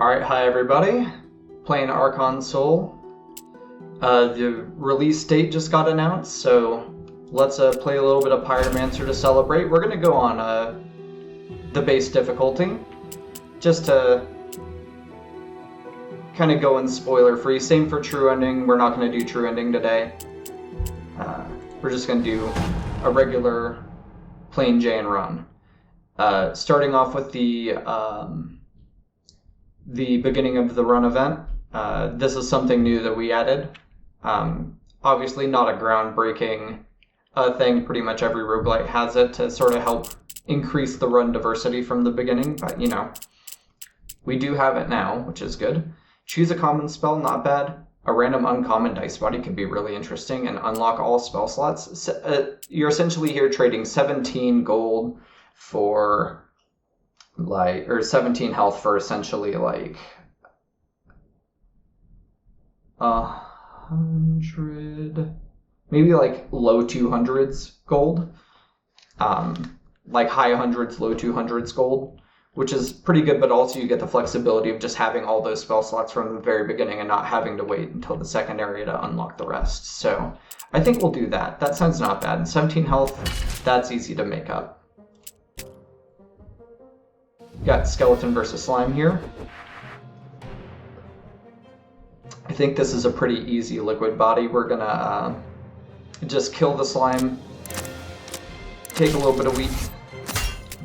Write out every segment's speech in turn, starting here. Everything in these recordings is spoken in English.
Alright, hi everybody. Playing Archon Soul. The release date just got announced, so let's play a little bit of Pyromancer to celebrate. We're going to go on the base difficulty, just to kind of go in spoiler-free. Same for True Ending. We're not going to do True Ending today. We're just going to do a regular plain Jane run. Starting off with the beginning of the run event. This is something new that we added. Obviously not a groundbreaking thing. Pretty much every roguelike has it to sort of help increase the run diversity from the beginning, but you know, we do have it now, which is good. Choose a common spell, not bad. A random uncommon dice body could be really interesting, and unlock all spell slots. You're essentially here trading 17 gold for or 17 health for essentially like 100, maybe like low 200s gold, like high hundreds, low 200s gold, which is pretty good, but also you get the flexibility of just having all those spell slots from the very beginning and not having to wait until the second area to unlock the rest. So I think we'll do that. That sounds not bad. And 17 health, that's easy to make up. Got skeleton versus slime here. I think this is a pretty easy liquid body. We're gonna just kill the slime, take a little bit of weak,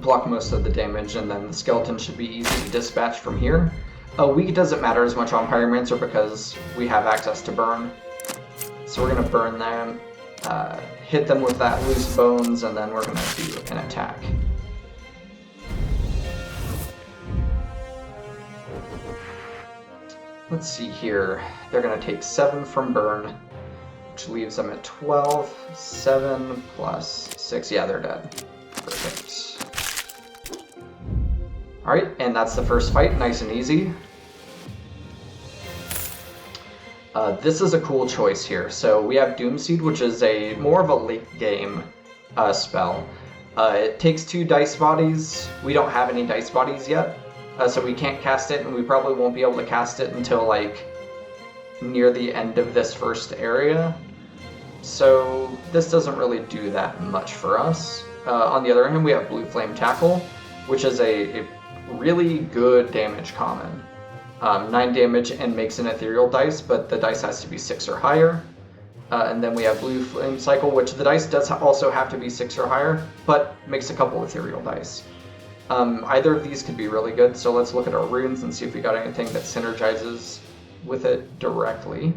block most of the damage, and then the skeleton should be easy to dispatch from here. Weak doesn't matter as much on Pyromancer because we have access to burn. So we're gonna burn them, hit them with that loose bones, and then we're gonna do an attack. Let's see here. They're going to take 7 from burn, which leaves them at 12. 7 plus 6. Yeah, they're dead. Perfect. Alright, and that's the first fight. Nice and easy. This is a cool choice here. So we have Doomseed, which is more of a late game spell. It takes 2 dice bodies. We don't have any dice bodies yet. So we can't cast it, and we probably won't be able to cast it until, like, near the end of this first area. So this doesn't really do that much for us. On the other hand, we have Blue Flame Tackle, which is a really good damage common. 9 damage and makes an ethereal dice, but the dice has to be 6 or higher. And then we have Blue Flame Cycle, which the dice does also have to be 6 or higher, but makes a couple ethereal dice. Either of these could be really good, so let's look at our runes and see if we got anything that synergizes with it directly.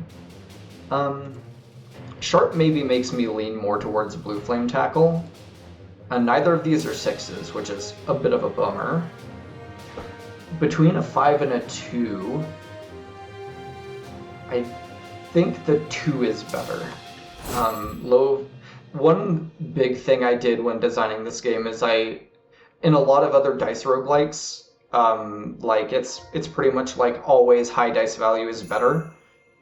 Sharp maybe makes me lean more towards Blue Flame Tackle. Neither of these are 6s, which is a bit of a bummer. Between a 5 and a 2, I think the 2 is better. One big thing I did when designing this game is in a lot of other dice roguelikes, like it's pretty much like always high dice value is better,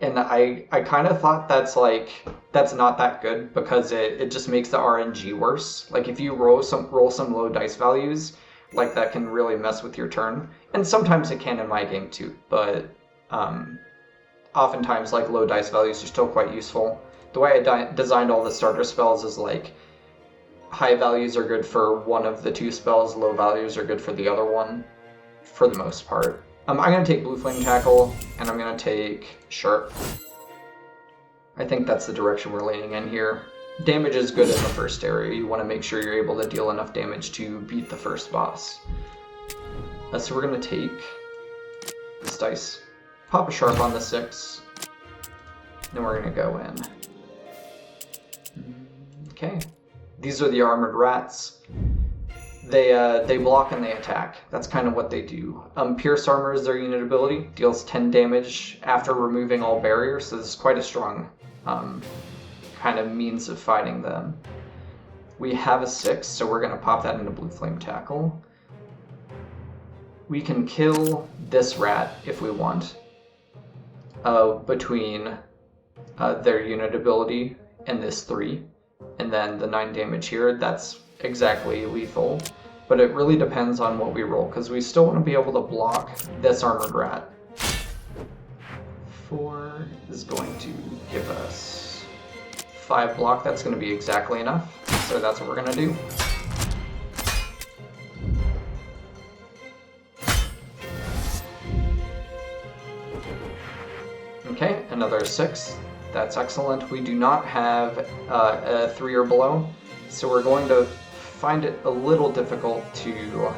and I kind of thought that's not that good because it just makes the RNG worse. Like if you roll some low dice values, like that can really mess with your turn, and sometimes it can in my game too. But oftentimes like low dice values are still quite useful. The way I designed all the starter spells is like, high values are good for one of the 2 spells, low values are good for the other one, for the most part. I'm going to take Blue Flame Tackle, and I'm going to take Sharp. I think that's the direction we're leaning in here. Damage is good in the first area. You want to make sure you're able to deal enough damage to beat the first boss. So we're going to take this dice, pop a Sharp on the 6, then we're going to go in. Okay. These are the armored rats. They block and they attack. That's kind of what they do. Pierce armor is their unit ability. Deals 10 damage after removing all barriers, so this is quite a strong kind of means of fighting them. We have a 6, so we're going to pop that into Blue Flame Tackle. We can kill this rat if we want. Between their unit ability and this 3. And then the 9 damage here, that's exactly lethal. but it really depends on what we roll, because we still want to be able to block this armored rat. 4 is going to give us 5 block. That's going to be exactly enough, so that's what we're going to do. Okay, another 6. That's excellent. We do not have a 3 or below, so we're going to find it a little difficult to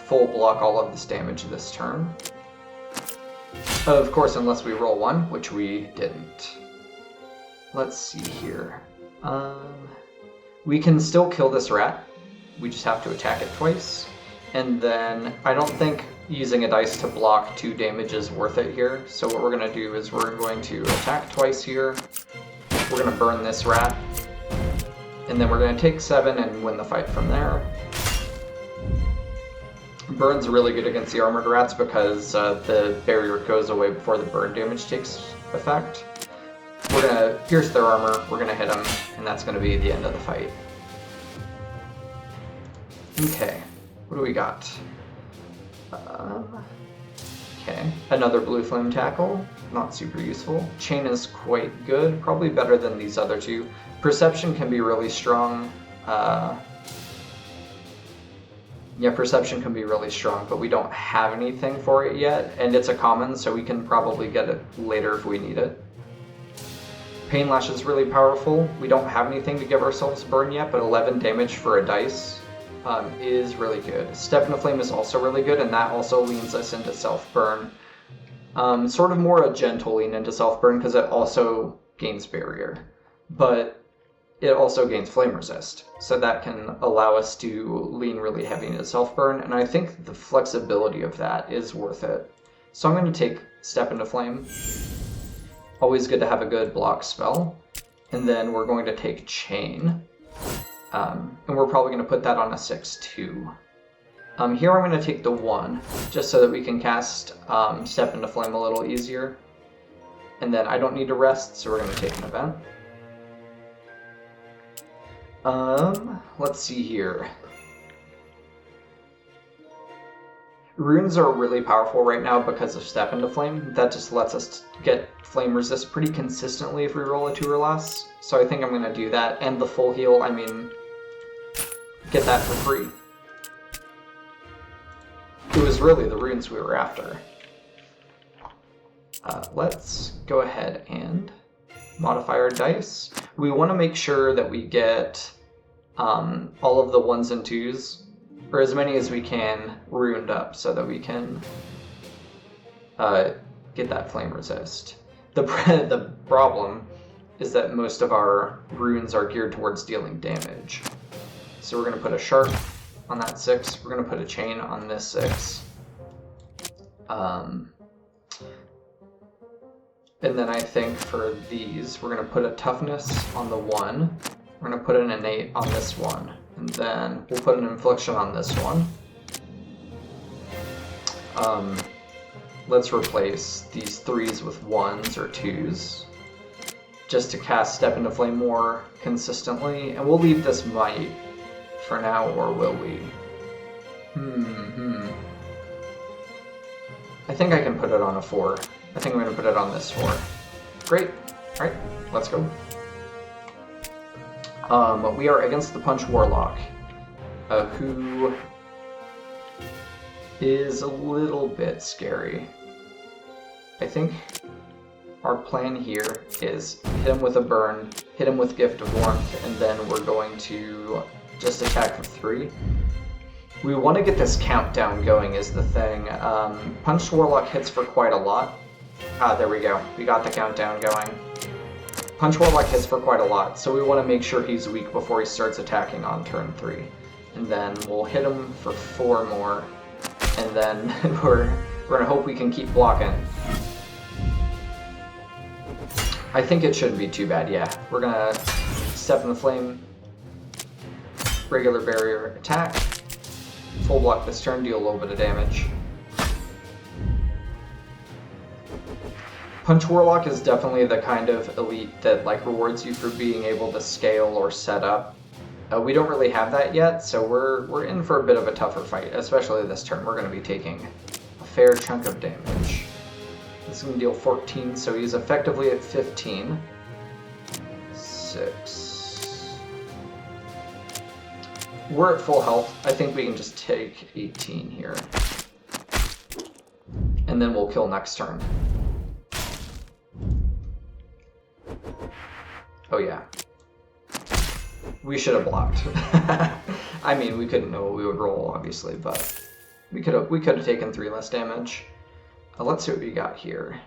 full block all of this damage this turn. Of course, unless we roll 1, which we didn't. Let's see here. We can still kill this rat. We just have to attack it twice. And then I don't think using a dice to block 2 damage is worth it here. So what we're going to do is we're going to attack twice here. We're going to burn this rat. And then we're going to take 7 and win the fight from there. Burn's really good against the armored rats because the barrier goes away before the burn damage takes effect. We're going to pierce their armor, we're going to hit them, and that's going to be the end of the fight. Okay, what do we got? Okay, another blue flame tackle, not super useful. Chain is quite good, probably better than these other 2. Perception can be really strong. Yeah, Perception can be really strong, but we don't have anything for it yet, and it's a common, so we can probably get it later if we need it. Pain Lash is really powerful. We don't have anything to give ourselves burn yet, but 11 damage for a dice is really good. Step into Flame is also really good, and that also leans us into self-burn. Sort of more a gentle lean into self-burn, because it also gains barrier, but it also gains flame resist, so that can allow us to lean really heavy into self-burn, and I think the flexibility of that is worth it. So I'm going to take Step into Flame. Always good to have a good block spell. And then we're going to take Chain. And we're probably going to put that on a 6-2. Here I'm going to take the 1, just so that we can cast Step into Flame a little easier. And then I don't need to rest, so we're going to take an event. Let's see here. Runes are really powerful right now because of Step into Flame. That just lets us get flame resist pretty consistently if we roll a 2 or less. So I think I'm going to do that. And the full heal, I mean, get that for free. It was really the runes we were after. Let's go ahead and modify our dice. We want to make sure that we get all of the 1s and 2s, or as many as we can, runed up so that we can get that flame resist. The problem is that most of our runes are geared towards dealing damage. So we're going to put a sharp on that 6, we're going to put a chain on this 6. And then I think for these, we're going to put a toughness on the 1. We're going to put an innate on this 1. And then we'll put an infliction on this one. Let's replace these 3s with 1s or 2s. Just to cast Step into Flame more consistently. And we'll leave this Might for now, or will we? I think I can put it on a 4. I think I'm going to put it on this 4. Great. Alright, let's go. We are against the Punch Warlock, who is a little bit scary. I think our plan here is hit him with a burn, hit him with Gift of Warmth, and then we're going to just attack for 3. We want to get this countdown going is the thing. Punch Warlock hits for quite a lot. There we go. We got the countdown going. Punch Warlock hits for quite a lot, so we want to make sure he's weak before he starts attacking on turn 3. And then we'll hit him for 4 more, and then we're going to hope we can keep blocking. I think it shouldn't be too bad, yeah. We're going to Step in the Flame, regular barrier, attack, full block this turn, deal a little bit of damage. Punch Warlock is definitely the kind of elite that like rewards you for being able to scale or set up We don't really have that yet, so we're in for a bit of a tougher fight, especially this turn. We're going to be taking a fair chunk of damage. This is going to deal 14, so he's effectively at 15. 6. We're at full health. I think we can just take 18 here. And then we'll kill next turn. Oh yeah. We should have blocked. I mean, we couldn't know what we would roll, obviously, but we could have taken 3 less damage. Let's see what we got here.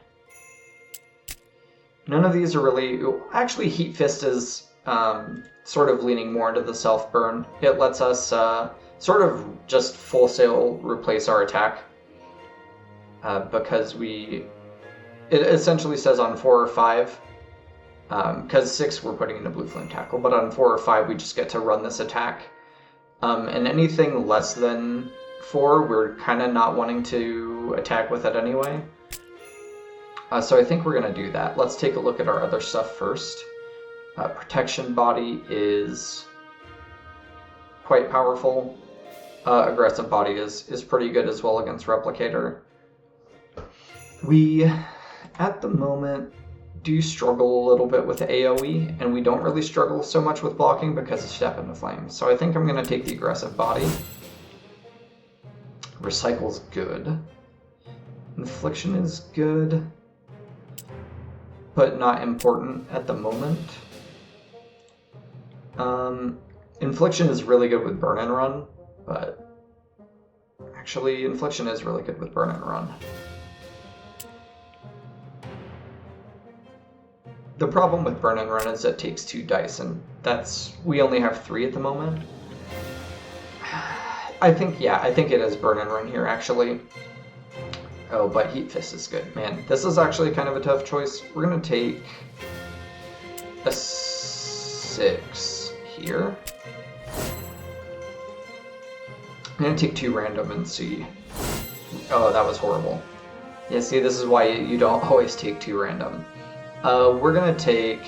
None of these are really... Actually, Heat Fist is sort of leaning more into the self-burn. It lets us sort of just full sail replace our attack. Because it essentially says on 4 or 5, because 6 we're putting into Blue Flame Tackle, but on 4 or 5 we just get to run this attack. And anything less than 4 we're kind of not wanting to attack with it anyway. So I think we're going to do that. Let's take a look at our other stuff first. Protection Body is quite powerful. Aggressive Body is pretty good as well against Replicator. We, at the moment, do struggle a little bit with AoE, and we don't really struggle so much with blocking because of Step into Flame. So I think I'm going to take the Aggressive Body. Recycle's good. Infliction is good, but not important at the moment. Infliction is really good with Burn and Run, but actually Infliction is really good with Burn and Run. The problem with Burn and Run is it takes 2 dice, and we only have 3 at the moment. I think it is Burn and Run here, actually. Oh, but Heat Fist is good. Man, this is actually kind of a tough choice. We're going to take a 6 here. I'm going to take 2 random and see. Oh, that was horrible. Yeah, see, this is why you don't always take 2 random. We're gonna take...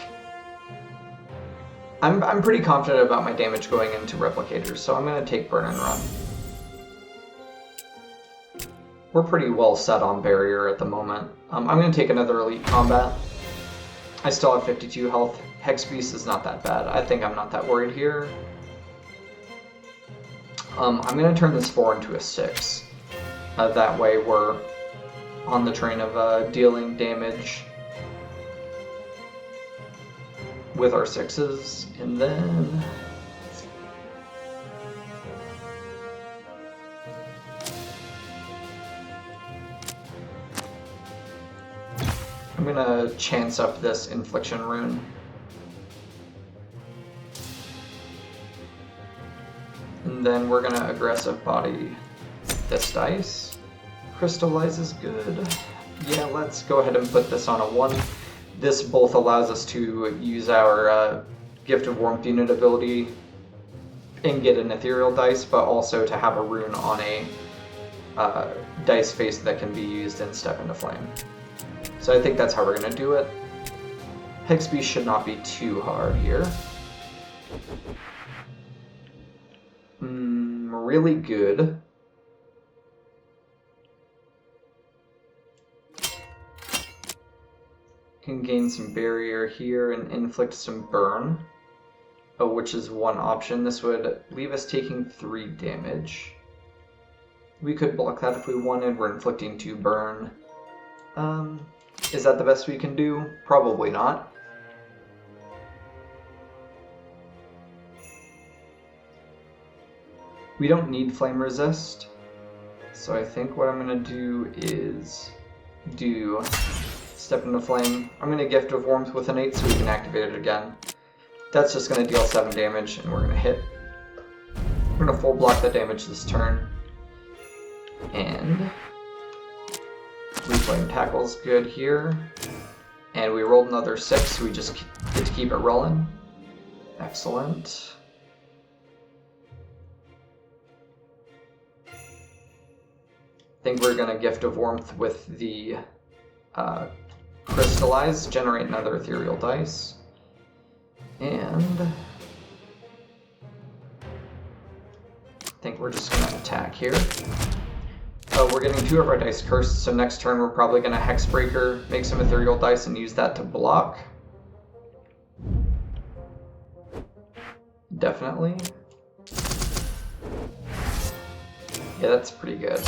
I'm pretty confident about my damage going into Replicators, so I'm gonna take Burn and Run. We're pretty well set on Barrier at the moment. I'm gonna take another Elite Combat. I still have 52 health. Hex Beast is not that bad. I think I'm not that worried here. I'm gonna turn this 4 into a 6. That way we're on the train of dealing damage with our 6s, and then I'm gonna chance up this Infliction rune. And then we're gonna Aggressive Body this dice. Crystallize is good. Yeah, let's go ahead and put this on a 1. This both allows us to use our Gift of Warmth unit ability and get an ethereal dice, but also to have a rune on a dice face that can be used in Step into Flame. So I think that's how we're going to do it. Hex Beast should not be too hard here. Really good. Can gain some barrier here and inflict some burn, which is one option. This would leave us taking 3 damage. We could block that if we wanted. We're inflicting 2 burn. Is that the best we can do? Probably not. We don't need Flame Resist, so I think what I'm going to do is do Step into Flame. I'm going to Gift of Warmth with an 8 so we can activate it again. That's just going to deal 7 damage, and we're going to hit. We're going to full block the damage this turn. And Blue Flame Tackle's good here. And we rolled another 6, so we just get to keep it rolling. Excellent. I think we're going to Gift of Warmth with the Crystallize, generate another ethereal dice. And we're just going to attack here. We're getting 2 of our dice cursed, so next turn we're probably going to Hexbreaker, make some ethereal dice, and use that to block. Definitely. Yeah, that's pretty good.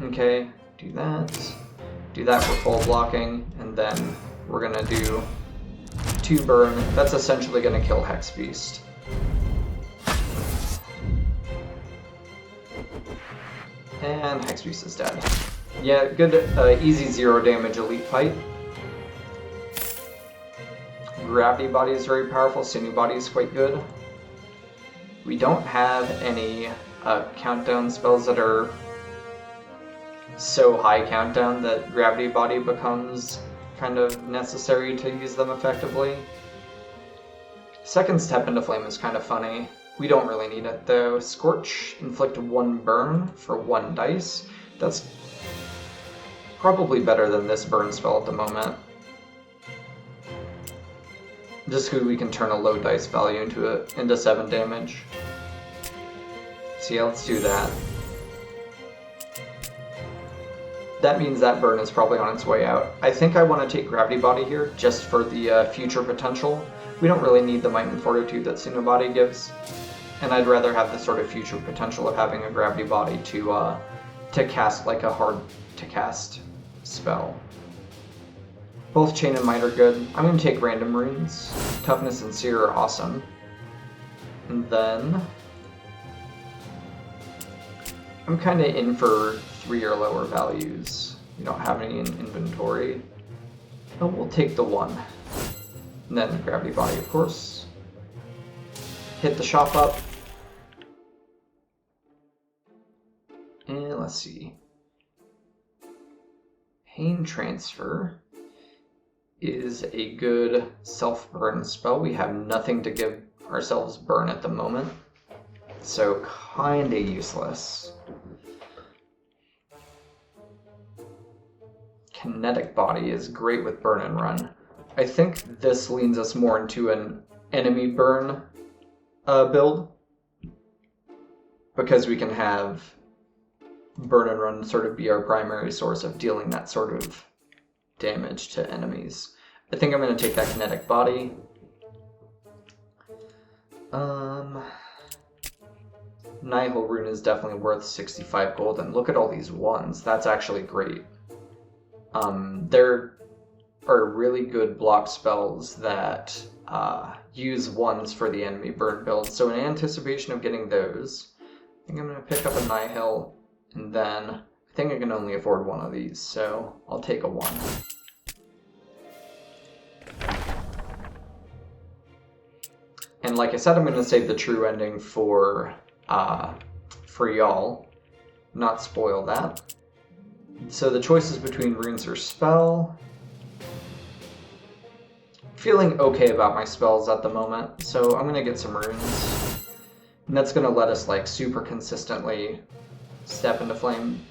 Okay, do that. Do that for full blocking, and then we're going to do 2 burn. That's essentially going to kill Hex Beast. And Hex Beast is dead. Yeah, good, easy 0 damage elite fight. Gravity Body is very powerful, Sinew Body is quite good. We don't have any countdown spells that are so high countdown that Gravity Body becomes kind of necessary to use them effectively. Second Step into Flame is kind of funny. We don't really need it though. Scorch, inflict 1 burn for 1 dice. That's probably better than this burn spell at the moment. Just because we can turn a low dice value into 7 damage. So yeah, let's do that. That means that burn is probably on its way out. I think I want to take Gravity Body here, just for the future potential. We don't really need the Might and Fortitude that Sinew Body gives. And I'd rather have the sort of future potential of having a Gravity Body to cast like a hard-to-cast spell. Both Chain and Might are good. I'm going to take random runes. Toughness and Seer are awesome. And then I'm kind of in for 3 or lower values. We don't have any in inventory. But we'll take the 1. And then Gravity Body, of course. Hit the shop up. And let's see. Pain Transfer is a good self-burn spell. We have nothing to give ourselves burn at the moment, so kinda useless. Kinetic Body is great with burn and run. I think this leans us more into an enemy burn build, because we can have burn and run sort of be our primary source of dealing that sort of damage to enemies. I think I'm going to take that Kinetic Body. Nihil Rune is definitely worth 65 gold, and look at all these 1s. That's actually great. There are really good block spells that use 1s for the enemy burn build, so in anticipation of getting those, I think I'm going to pick up a Nihil, and then I think I can only afford 1 of these, so I'll take a 1. And like I said, I'm going to save the true ending for y'all, not spoil that. So the choices between runes or spell. Feeling okay about my spells at the moment, so I'm going to get some runes. And that's going to let us like super consistently step into flame.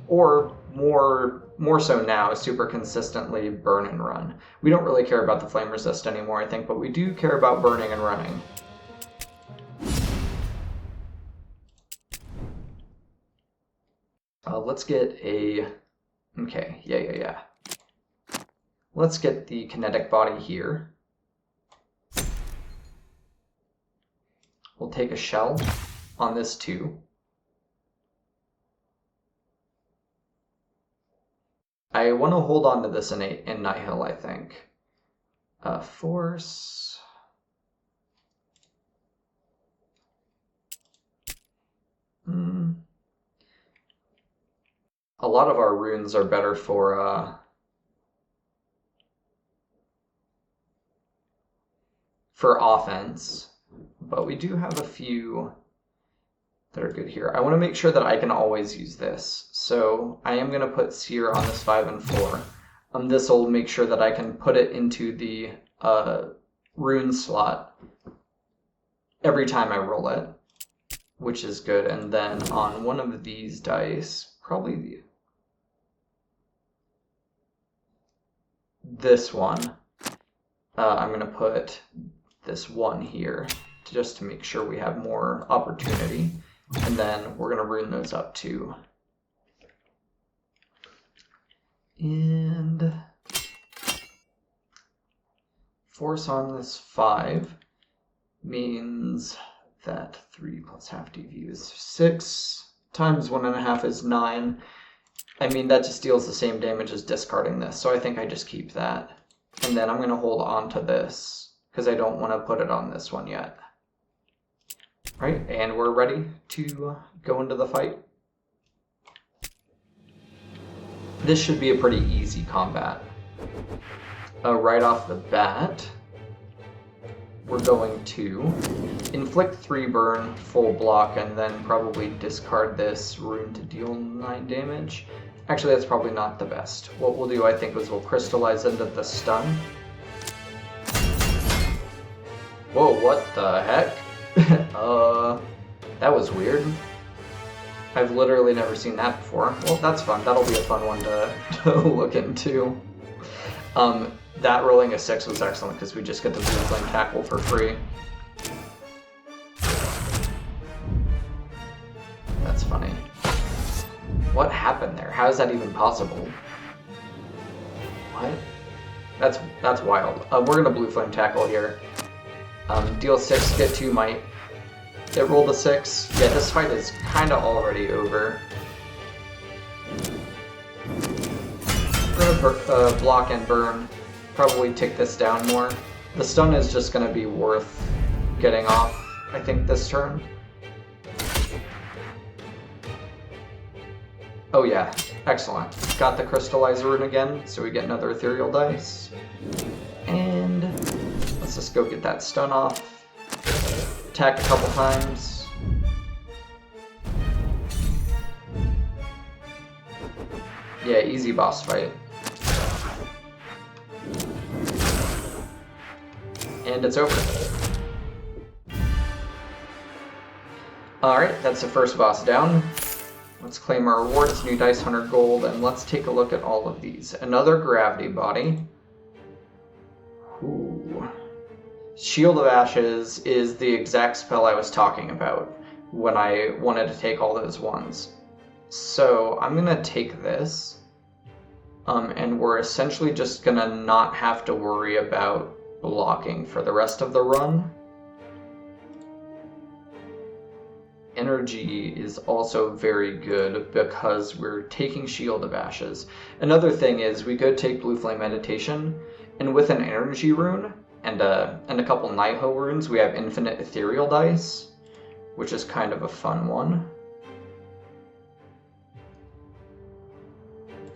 Or more so now, super consistently burn and run. We don't really care about the flame resist anymore, I think, but we do care about burning and running. Let's get a... Okay, yeah. Let's get the Kinetic Body here. We'll take a shell on this too. I want to hold on to this in Nihil, I think. Force. A lot of our runes are better for offense, but we do have a few that are good here. I want to make sure that I can always use this, so I am going to put Seer on this 5 and 4. This will make sure that I can put it into the rune slot every time I roll it, which is good. And then on one of these dice, probably this one, I'm going to put this 1 here. just to make sure we have more opportunity. And then we're going to rune those up too. And force on this 5 means that 3 plus half DV is 6 times 1.5 is 9. I mean, that just deals the same damage as discarding this, so I think I just keep that. And then I'm going to hold on to this, because I don't want to put it on this one yet. Right, and we're ready to go into the fight. This should be a pretty easy combat. Right off the bat, we're going to inflict 3 burn, full block, and then probably discard this rune to deal 9 damage. Actually, that's probably not the best. What we'll do, I think, is we'll crystallize into the stun. Whoa, what the heck? That was weird. I've literally never seen that before. Well, that's fun. That'll be a fun one to look into. That rolling a 6 was excellent because we just get the blue flame tackle for free. That's funny. What happened there? How is that even possible? What? That's wild. We're gonna blue flame tackle here. Deal 6, get 2 might. It rolled a 6. Yeah, this fight is kind of already over. We're gonna block and burn. Probably tick this down more. The stun is just gonna be worth getting off, I think, this turn. Oh yeah, excellent. Got the crystallizer rune again, so we get another ethereal dice. And let's just go get that stun off. Attack a couple times. Yeah, easy boss fight. And it's over. Alright, that's the first boss down. Let's claim our rewards, new dice, 100 gold, and let's take a look at all of these. Another gravity body. Ooh. Shield of Ashes is the exact spell I was talking about when I wanted to take all those ones. So I'm going to take this, and we're essentially just going to not have to worry about blocking for the rest of the run. Energy is also very good because we're taking Shield of Ashes. Another thing is we could take Blue Flame Meditation, and with an energy rune and a couple Naiho runes, we have infinite ethereal dice, which is kind of a fun one.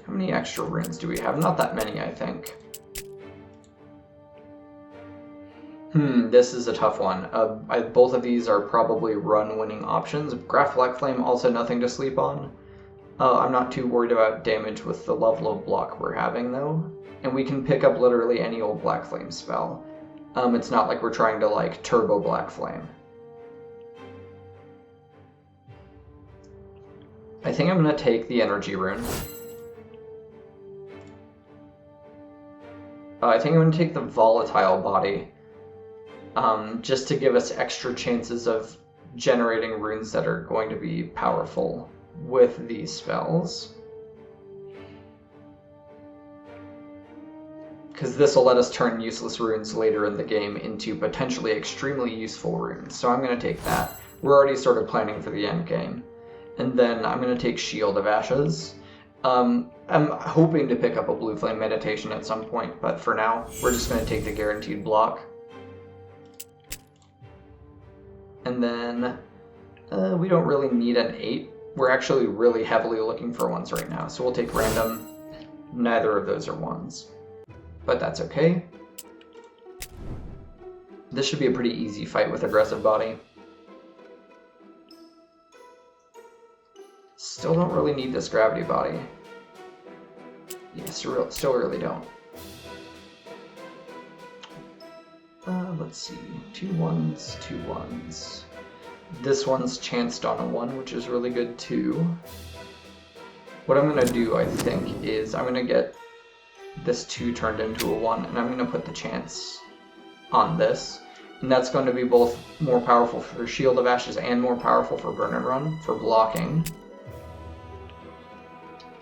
How many extra runes do we have? Not that many, I think. This is a tough one. Both of these are probably run-winning options. Graph Black Flame, also nothing to sleep on. I'm not too worried about damage with the level of block we're having, though. And we can pick up literally any old Black Flame spell. It's not like we're trying to, like, turbo Black Flame. I think I'm going to take the energy rune. I think I'm going to take the volatile body. Just to give us extra chances of generating runes that are going to be powerful with these spells. Because this will let us turn useless runes later in the game into potentially extremely useful runes. So I'm going to take that. We're already sort of planning for the end game. And then I'm going to take Shield of Ashes. I'm hoping to pick up a Blue Flame Meditation at some point, but for now, we're just going to take the guaranteed block. And then we don't really need an 8. We're actually really heavily looking for ones right now, so we'll take random. Neither of those are ones, but that's okay. This should be a pretty easy fight with aggressive body. Still don't really need this gravity body. Yeah, still really don't. Let's see, 2 1s, 2 1s. This one's chanced on a 1, which is really good too. What I'm going to do, I think, is I'm going to get this 2 turned into a 1, and I'm going to put the chance on this. And that's going to be both more powerful for Shield of Ashes and more powerful for Burn and Run, for blocking.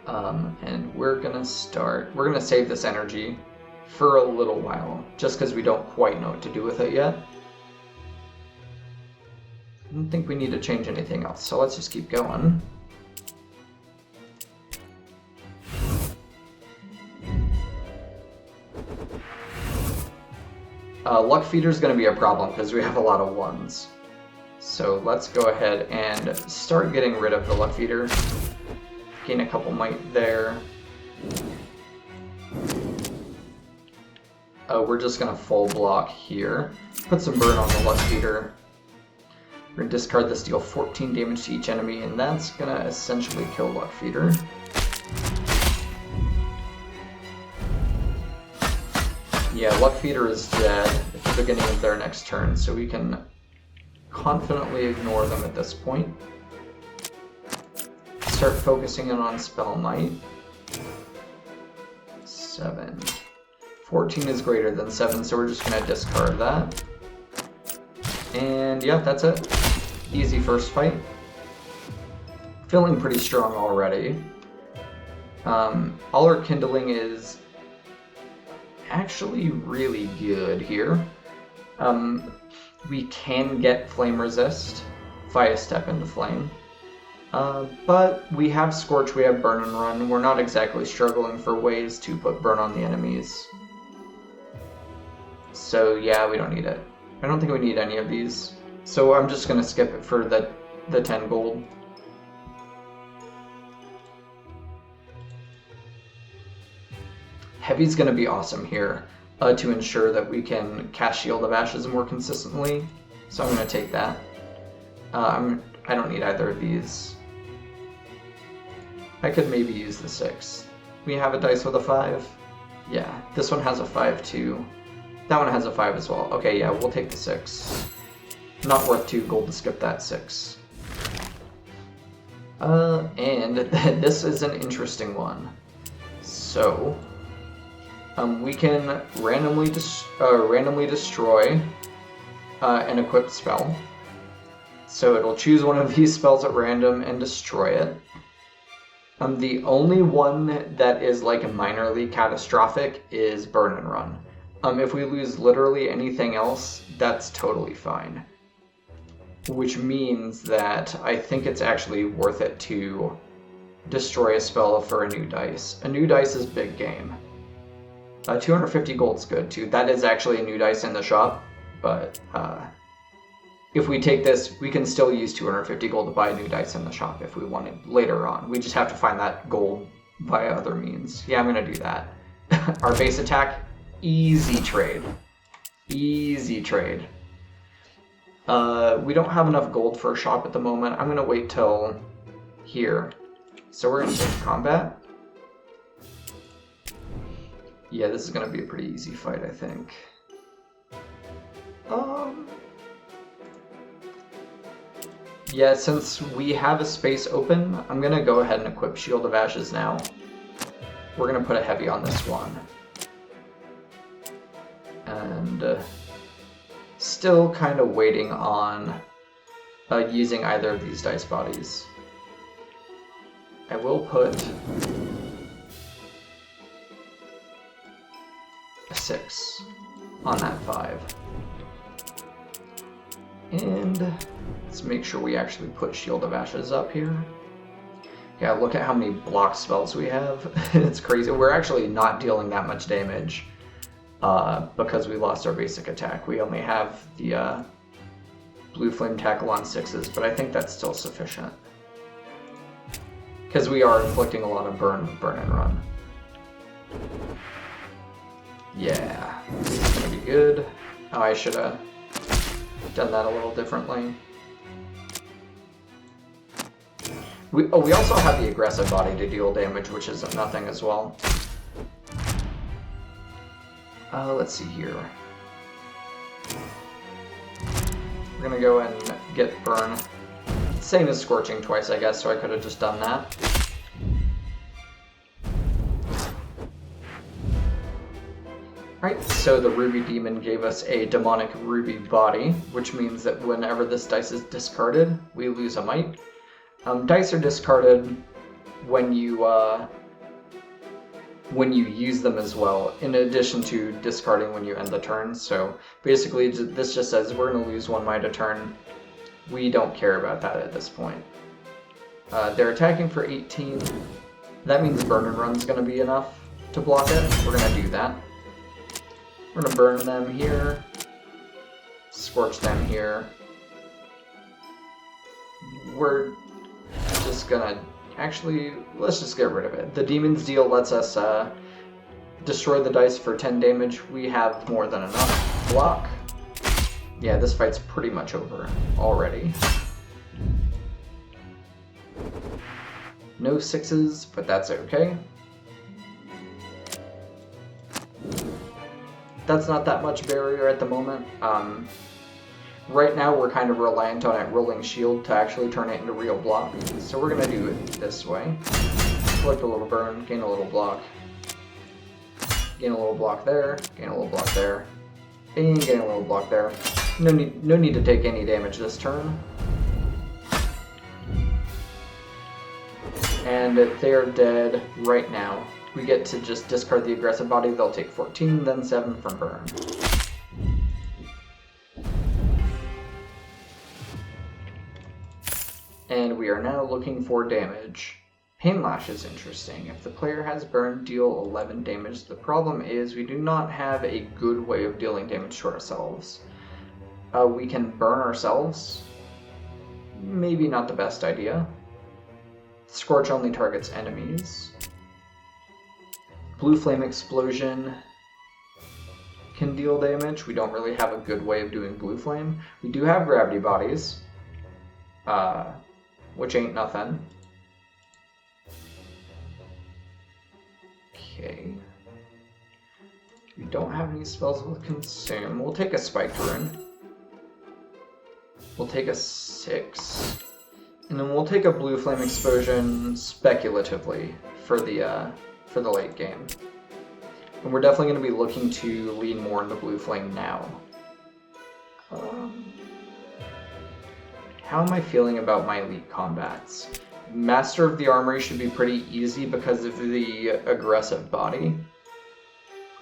And we're going to save this energy for a little while, just because we don't quite know what to do with it yet. I don't think we need to change anything else, so let's just keep going. Luck Feeder is going to be a problem because we have a lot of ones. So let's go ahead and start getting rid of the Luck Feeder. Gain a couple might there. We're just going to full block here. Put some burn on the Luck Feeder. We're going to discard this, deal 14 damage to each enemy, and that's going to essentially kill Luck Feeder. Yeah, Luck Feeder is dead at the beginning of their next turn, so we can confidently ignore them at this point. Start focusing in on Spell Might. 7. 14 is greater than 7, so we're just going to discard that. And yeah, that's it. Easy first fight. Feeling pretty strong already. All our Kindling is actually really good here. We can get Flame Resist via Step into Flame. But we have Scorch, we have Burn and Run. We're not exactly struggling for ways to put Burn on the enemies. So yeah, we don't need it. I don't think we need any of these. So I'm just going to skip it for the 10 gold. Heavy's going to be awesome here to ensure that we can cast Shield of Ashes more consistently. So I'm going to take that. I don't need either of these. I could maybe use the 6. We have a dice with a 5. Yeah, this one has a 5 too. That one has a 5 as well. Okay, yeah, we'll take the 6. Not worth 2 gold to skip that 6. And this is an interesting one. So, we can randomly destroy an equipped spell. So it'll choose one of these spells at random and destroy it. The only one that is like minorly catastrophic is Burn and Run. If we lose literally anything else, that's totally fine. Which means that I think it's actually worth it to destroy a spell for a new dice. A new dice is big game. 250 gold's good too. That is actually a new dice in the shop, but if we take this, we can still use 250 gold to buy a new dice in the shop if we wanted later on. We just have to find that gold via other means. Yeah, I'm going to do that. Our base attack, easy trade. Easy trade. We don't have enough gold for a shop at the moment. I'm going to wait till here. So we're going to take combat. Yeah, this is going to be a pretty easy fight, I think. Yeah, since we have a space open, I'm going to go ahead and equip Shield of Ashes now. We're going to put a heavy on this one. And still kind of waiting on using either of these dice bodies. I will put a 6 on that 5. And let's make sure we actually put Shield of Ashes up here. Yeah, look at how many block spells we have. It's crazy. We're actually not dealing that much damage because we lost our basic attack. We only have the Blue Flame Tackle on 6s, but I think that's still sufficient. Because we are inflicting a lot of burn and run. Yeah, this is going to be good. Oh, I should have done that a little differently. We also have the aggressive body to deal damage, which isn't nothing as well. Let's see here. We're gonna go and get burn. Same as scorching twice, I guess, so I could have just done that. Alright, so the Ruby Demon gave us a demonic ruby body, which means that whenever this dice is discarded, we lose a might. Dice are discarded when you use them as well, in addition to discarding when you end the turn. So basically, this just says we're going to lose 1 might a turn. We don't care about that at this point. They're attacking for 18. That means Burn and Run's going to be enough to block it. We're going to do that. We're going to burn them here, scorch them here. We're just going to, actually, let's just get rid of it. The Demon's Deal lets us destroy the dice for 10 damage. We have more than enough. Block. Yeah, this fight's pretty much over already. No 6s, but that's okay. That's not that much barrier at the moment. Right now we're kind of reliant on it rolling shield to actually turn it into real block. So we're going to do it this way. Collect a little burn, gain a little block. Gain a little block there, gain a little block there, and gain a little block there. No need to take any damage this turn. And they're dead right now. We get to just discard the aggressive body. They'll take 14, then 7 from burn. And we are now looking for damage. Pain Lash is interesting. If the player has burn, deal 11 damage. The problem is we do not have a good way of dealing damage to ourselves. We can burn ourselves. Maybe not the best idea. Scorch only targets enemies. Blue Flame Explosion can deal damage. We don't really have a good way of doing Blue Flame. We do have Gravity Bodies, which ain't nothing. Okay. We don't have any spells with Consume. We'll take a Spiked Rune. We'll take a 6. And then we'll take a Blue Flame Explosion speculatively for the late game. And we're definitely going to be looking to lean more into Blue Flame now. How am I feeling about my elite combats? Master of the Armory should be pretty easy because of the aggressive body.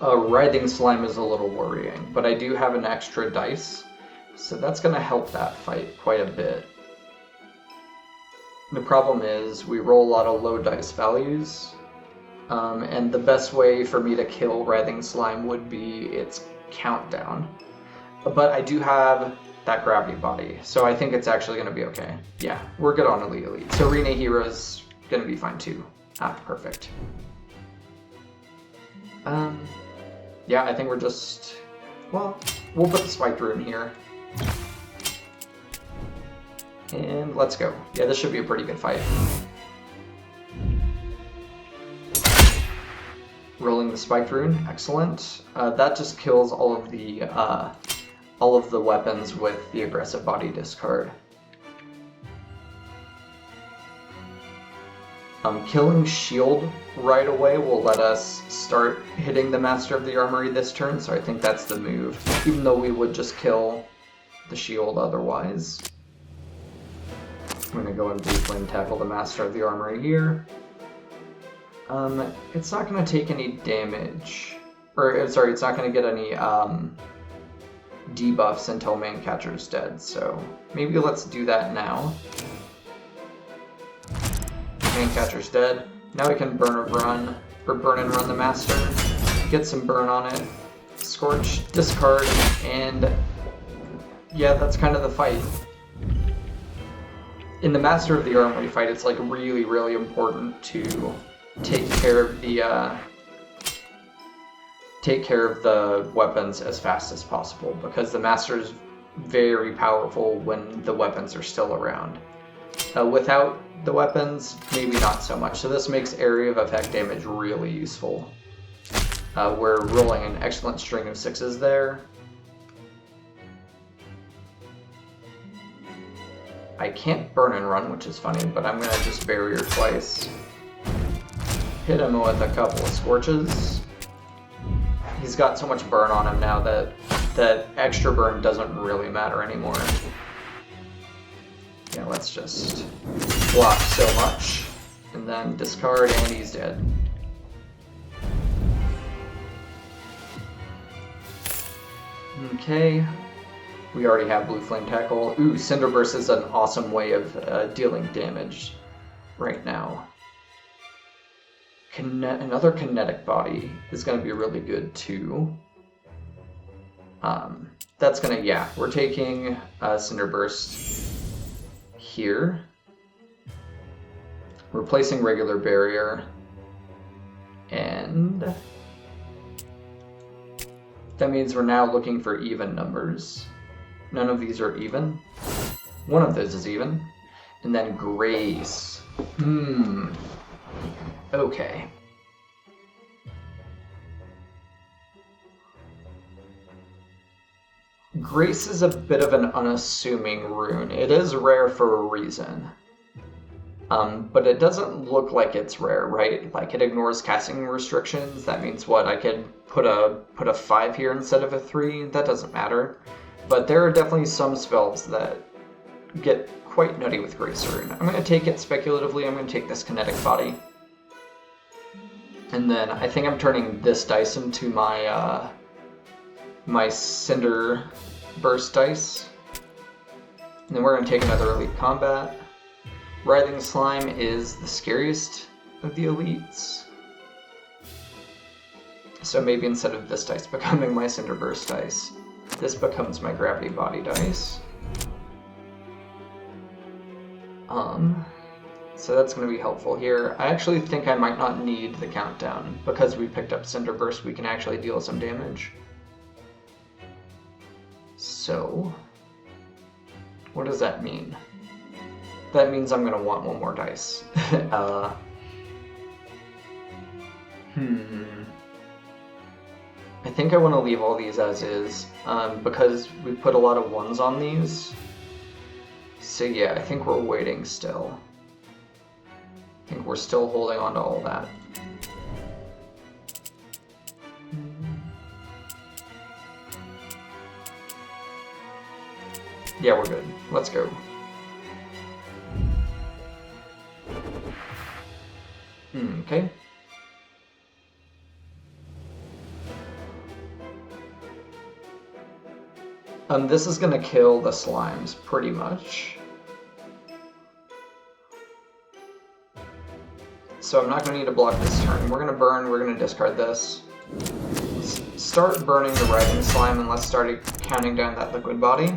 Writhing Slime is a little worrying, but I do have an extra dice, so that's going to help that fight quite a bit. The problem is we roll a lot of low dice values, and the best way for me to kill Writhing Slime would be its countdown. But I do have that Gravity Body, so I think it's actually going to be okay. Yeah, we're good on Elite. So Arena Hero's going to be fine too. Ah, perfect. Yeah, I think we're just... Well, we'll put the Spiked Rune here. And let's go. Yeah, this should be a pretty good fight. Rolling the Spiked Rune, excellent. That just kills all of the weapons with the aggressive body discard. Killing shield right away will let us start hitting the Master of the Armory this turn, so I think that's the move, even though we would just kill the shield otherwise. I'm going to go and Blue Flame tackle the Master of the Armory here. It's not going to take any damage, or sorry, it's not going to get any debuffs until Mancatcher's dead, so maybe let's do that now. Mancatcher's dead. Now we can burn and run the Master, get some burn on it, Scorch, discard, and yeah, that's kind of the fight. In the Master of the Armory fight, it's like really, really important to take care of the weapons as fast as possible, because the Master is very powerful when the weapons are still around. Without the weapons, maybe not so much. So this makes area of effect damage really useful. We're rolling an excellent string of 6s there. I can't burn and run, which is funny, but I'm going to just barrier twice. Hit him with a couple of Scorches. He's got so much burn on him now that extra burn doesn't really matter anymore. Yeah, let's just block so much, and then discard, and he's dead. Okay, we already have Blue Flame Tackle. Ooh, Cinder Burst is an awesome way of dealing damage right now. Another Kinetic Body is going to be really good too. That's going to, yeah, we're taking Cinder Burst here. Replacing Regular Barrier. And that means we're now looking for even numbers. None of these are even. One of those is even. And then Grace. Okay. Grace is a bit of an unassuming rune. It is rare for a reason. But it doesn't look like it's rare, right? Like, it ignores casting restrictions. That means what? I could put a 5 here instead of a 3? That doesn't matter. But there are definitely some spells that get quite nutty with Grace Rune. I'm going to take it speculatively. I'm going to take this Kinetic Body. And then I think I'm turning this dice into my my Cinder Burst dice. And then we're going to take another Elite Combat. Writhing Slime is the scariest of the elites. So maybe instead of this dice becoming my Cinder Burst dice, this becomes my Gravity Body dice. So that's going to be helpful here. I actually think I might not need the countdown. Because we picked up Cinder Burst, we can actually deal some damage. So, what does that mean? That means I'm going to want one more dice. I think I want to leave all these as is, because we put a lot of 1s on these. So yeah, I think we're waiting still. I think we're still holding on to all that. Yeah, we're good. Let's go. Okay. This is gonna kill the slimes, pretty much. So I'm not gonna need to block this turn. We're gonna burn, we're gonna discard this. Let's start burning the Writhing Slime and let's start counting down that Liquid Body.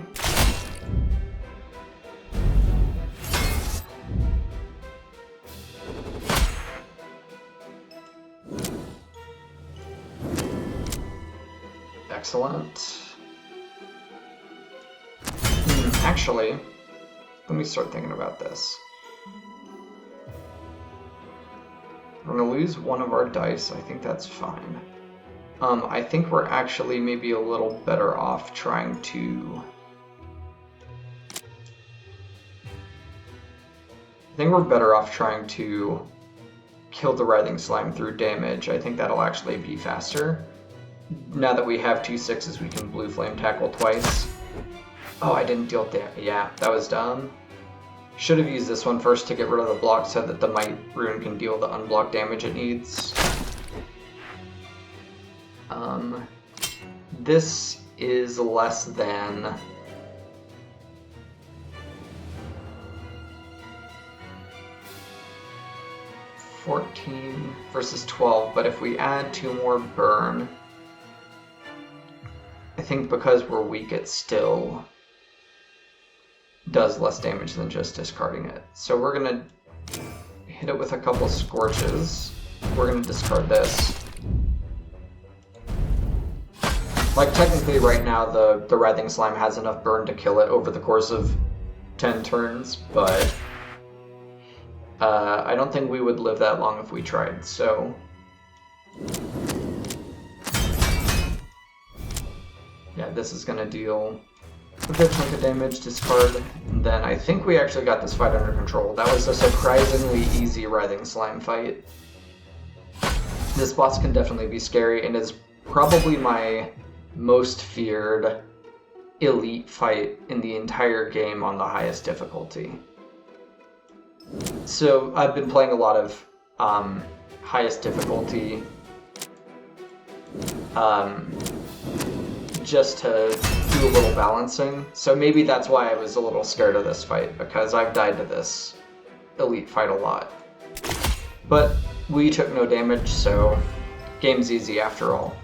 Excellent. Actually, let me start thinking about this. We're going to lose one of our dice. I think that's fine. I think we're actually maybe a little better off trying to... kill the Writhing Slime through damage. I think that'll actually be faster. Now that we have 2 6s, we can Blue Flame Tackle twice. Oh, I didn't deal damage. Yeah, that was dumb. Should have used this one first to get rid of the block so that the Might Rune can deal the unblocked damage it needs. This is less than... $14 versus 12, but if we add 2 more burn, I think because we're weak, it still does less damage than just discarding it. So we're gonna hit it with a couple Scorches. We're gonna discard this. Like, technically right now, the Writhing Slime has enough burn to kill it over the course of 10 turns, but I don't think we would live that long if we tried, so... Yeah, this is going to deal a good chunk of damage, discard, and then I think we actually got this fight under control. That was a surprisingly easy Writhing Slime fight. This boss can definitely be scary, and is probably my most feared elite fight in the entire game on the highest difficulty. So I've been playing a lot of highest difficulty just to do a little balancing. So maybe that's why I was a little scared of this fight, because I've died to this elite fight a lot. But we took no damage, so game's easy after all.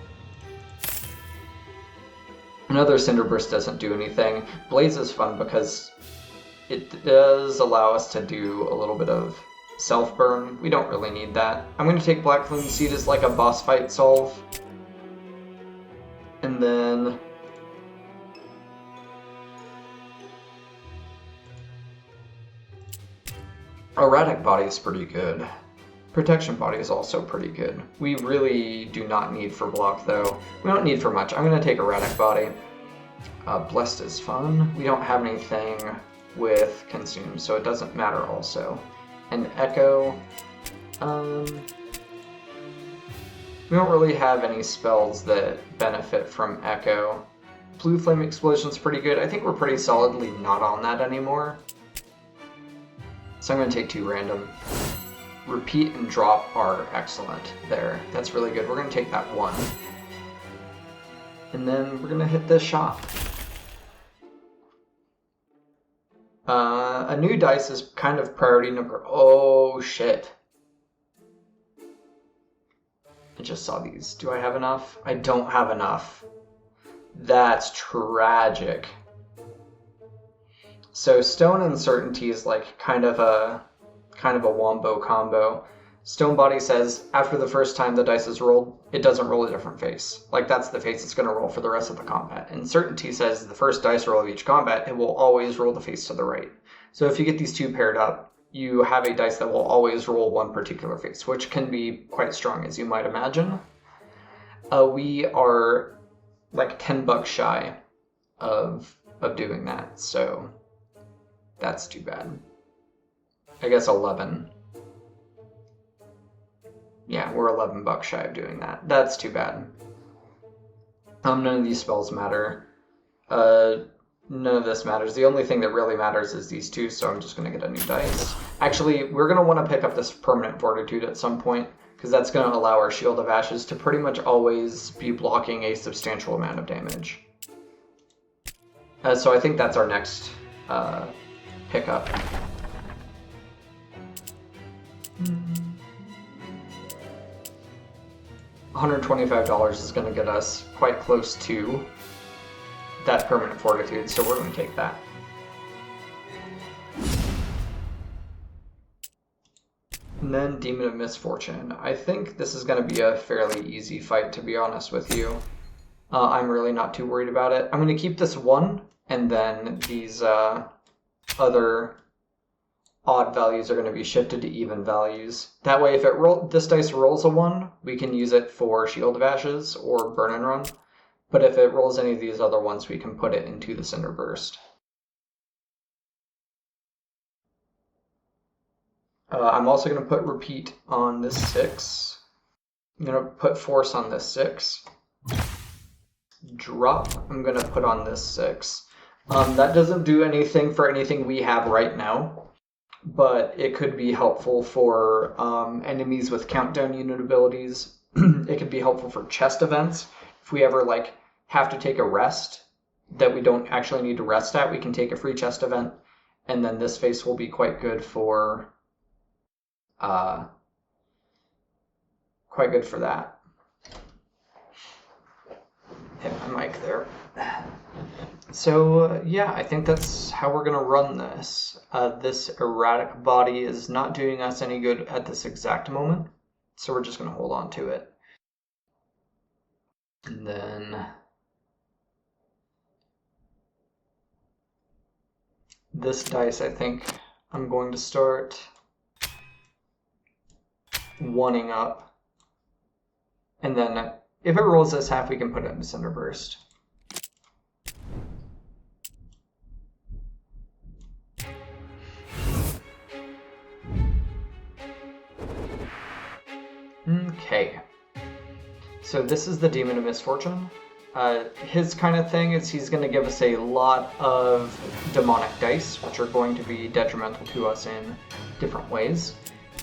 Another Cinder Burst doesn't do anything. Blaze is fun because it does allow us to do a little bit of self-burn. We don't really need that. I'm going to take Black Flame Seed as like a boss fight solve. And then Erratic Body is pretty good. Protection Body is also pretty good. We really do not need for block though. We don't need for much. I'm going to take Erratic Body. Blessed is fun. We don't have anything with Consume, so it doesn't matter also. And Echo, we don't really have any spells that benefit from Echo. Blue Flame Explosion's pretty good. I think we're pretty solidly not on that anymore. So I'm going to take 2 random. Repeat and drop are excellent there. That's really good. We're going to take that 1. And then we're going to hit this shot. A new dice is kind of priority number... Oh, shit. I just saw these. Do I have enough? I don't have enough. That's tragic. So Stone Uncertainty is like kind of a wombo combo. Stone Body says after the first time the dice is rolled, it doesn't roll a different face. Like that's the face it's going to roll for the rest of the combat. And Certainty says the first dice roll of each combat, it will always roll the face to the right. So if you get these two paired up, you have a dice that will always roll one particular face, which can be quite strong, as you might imagine. We are like $10 shy of doing that, so that's too bad. I guess 11. Yeah, we're $11 shy of doing that. That's too bad. None of these spells matter. None of this matters. The only thing that really matters is these two, so I'm just going to get a new dice. Actually, we're going to want to pick up this Permanent Fortitude at some point, because that's going to allow our Shield of Ashes to pretty much always be blocking a substantial amount of damage. So I think that's our next pickup. $125 is going to get us quite close to that Permanent Fortitude, so we're going to take that. And then Demon of Misfortune. I think this is going to be a fairly easy fight, to be honest with you. I'm really not too worried about it. I'm going to keep this 1, and then these other odd values are going to be shifted to even values. That way, if this dice rolls a 1, we can use it for Shield of Ashes or Burn and Run. But if it rolls any of these other ones, we can put it into the Cinder Burst. I'm also going to put Repeat on this 6. I'm going to put Force on this 6. Drop, I'm going to put on this 6. That doesn't do anything for anything we have right now, but it could be helpful for enemies with countdown unit abilities. It could be helpful for chest events. If we ever have to take a rest that we don't actually need to rest at, we can take a free chest event, and then this face will be quite good for that. Hit my mic there. So yeah, I think that's how we're gonna run this. This Erratic Body is not doing us any good at this exact moment, so we're just gonna hold on to it. And then this dice, I think I'm going to start one-ing up. And then if it rolls this half, we can put it in Cinder Burst. Okay. So this is the Demon of Misfortune. His kind of thing is he's going to give us a lot of demonic dice, which are going to be detrimental to us in different ways.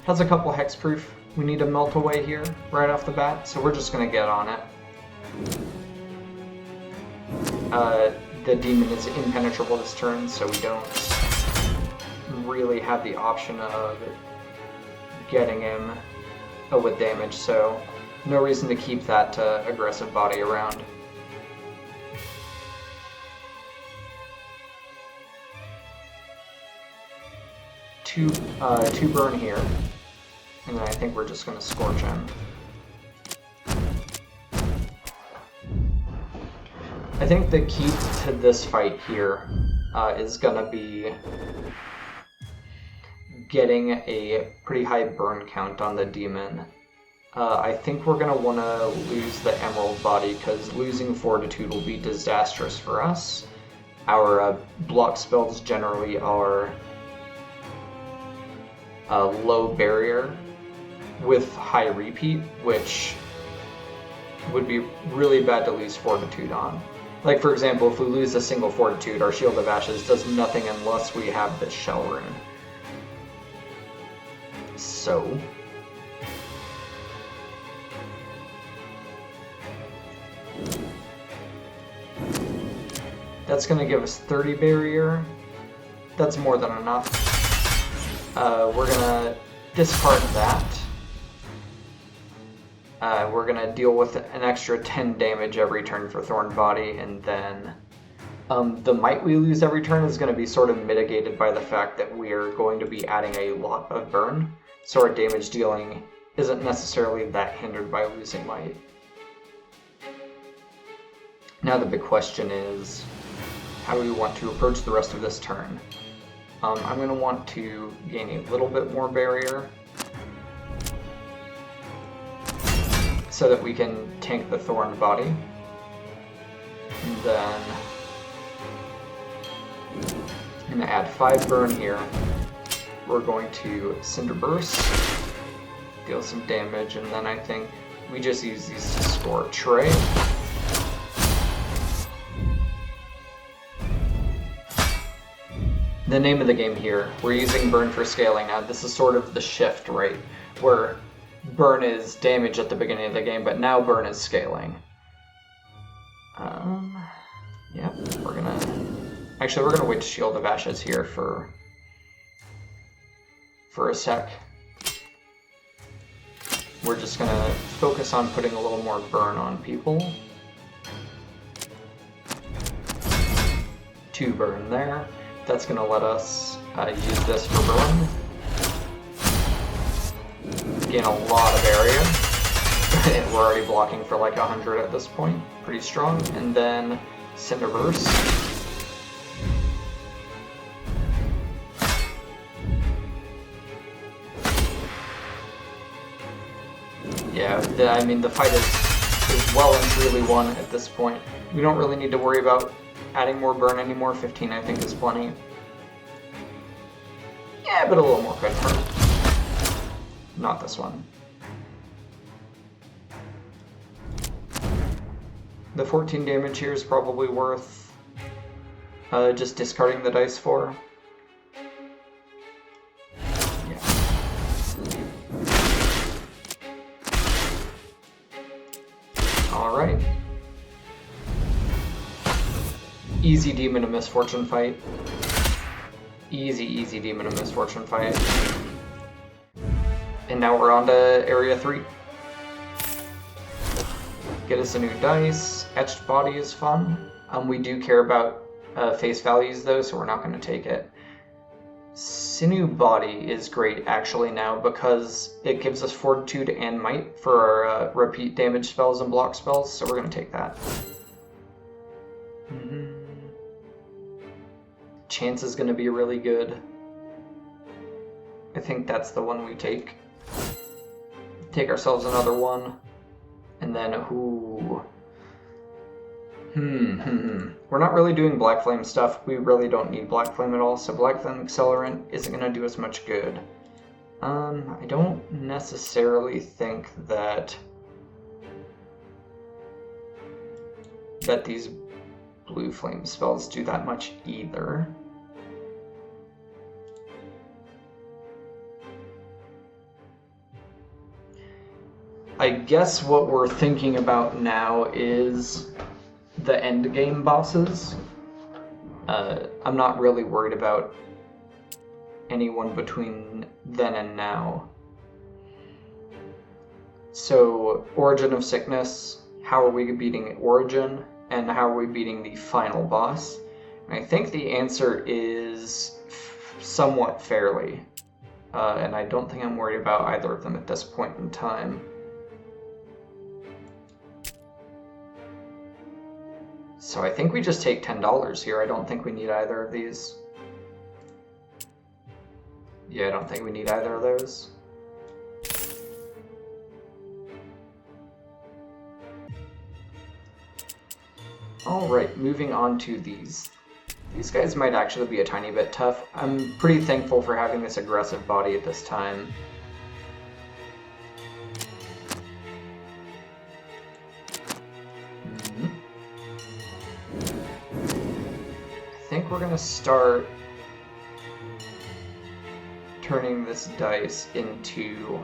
Has a couple hexproof we need to melt away here right off the bat, so we're just going to get on it. The demon is impenetrable this turn, so we don't really have the option of getting him with damage, so no reason to keep that aggressive body around. Two burn here, and then I think we're just going to Scorch him. I think the key to this fight here is going to be getting a pretty high burn count on the demon. I think we're going to want to lose the Emerald body, because losing Fortitude will be disastrous for us. Our block spells generally are low barrier with high repeat, which would be really bad to lose Fortitude on. Like, for example, if we lose a single Fortitude, our Shield of Ashes does nothing unless we have this Shell Rune. So that's going to give us 30 barrier. That's more than enough. We're going to discard that. We're going to deal with an extra 10 damage every turn for Thorn Body, and then the might we lose every turn is going to be sort of mitigated by the fact that we're going to be adding a lot of burn, so our damage dealing isn't necessarily that hindered by losing might. Now the big question is, how do we want to approach the rest of this turn? I'm going to want to gain a little bit more barrier so that we can tank the Thorn Body. And then I'm going to add 5 burn here. We're going to Cinder Burst, deal some damage, and then I think we just use these to Scorch, right? The name of the game here, we're using burn for scaling now. This is sort of the shift, right? Where burn is damage at the beginning of the game, but now burn is scaling. Yep, we're gonna wait to Shield of Ashes here for a sec. We're just gonna focus on putting a little more burn on people. 2 burn there. That's going to let us use this for burn. Gain a lot of area. We're already blocking for like 100 at this point. Pretty strong. And then Cinder Burst. Yeah, I mean, the fight is well and truly won at this point. We don't really need to worry about adding more burn anymore. 15 I think is plenty. Yeah, but a little more could hurt. Not this one. The 14 damage here is probably worth just discarding the dice for. Yeah. Alright. Easy Demon of Misfortune fight. Easy Demon of Misfortune fight. And now we're on to Area 3. Get us a new dice. Etched Body is fun. We do care about face values though, so we're not going to take it. Sinew Body is great actually now because it gives us Fortitude and Might for our repeat damage spells and block spells, so we're going to take that. Chance is going to be really good. I think that's the one we take. Take ourselves another one. And then, ooh. We're not really doing Black Flame stuff. We really don't need Black Flame at all, so Black Flame Accelerant isn't going to do us much good. I don't necessarily think that bet these blue flame spells do that much either. I guess what we're thinking about now is the end game bosses. I'm not really worried about anyone between then and now. So, Origin of Sickness, how are we beating Origin, and how are we beating the final boss? And I think the answer is somewhat fairly, and I don't think I'm worried about either of them at this point in time. So I think we just take $10 here. I don't think we need either of these. Yeah, I don't think we need either of those. Alright, moving on to these. These guys might actually be a tiny bit tough. I'm pretty thankful for having this aggressive body at this time. I think we're going to start turning this dice into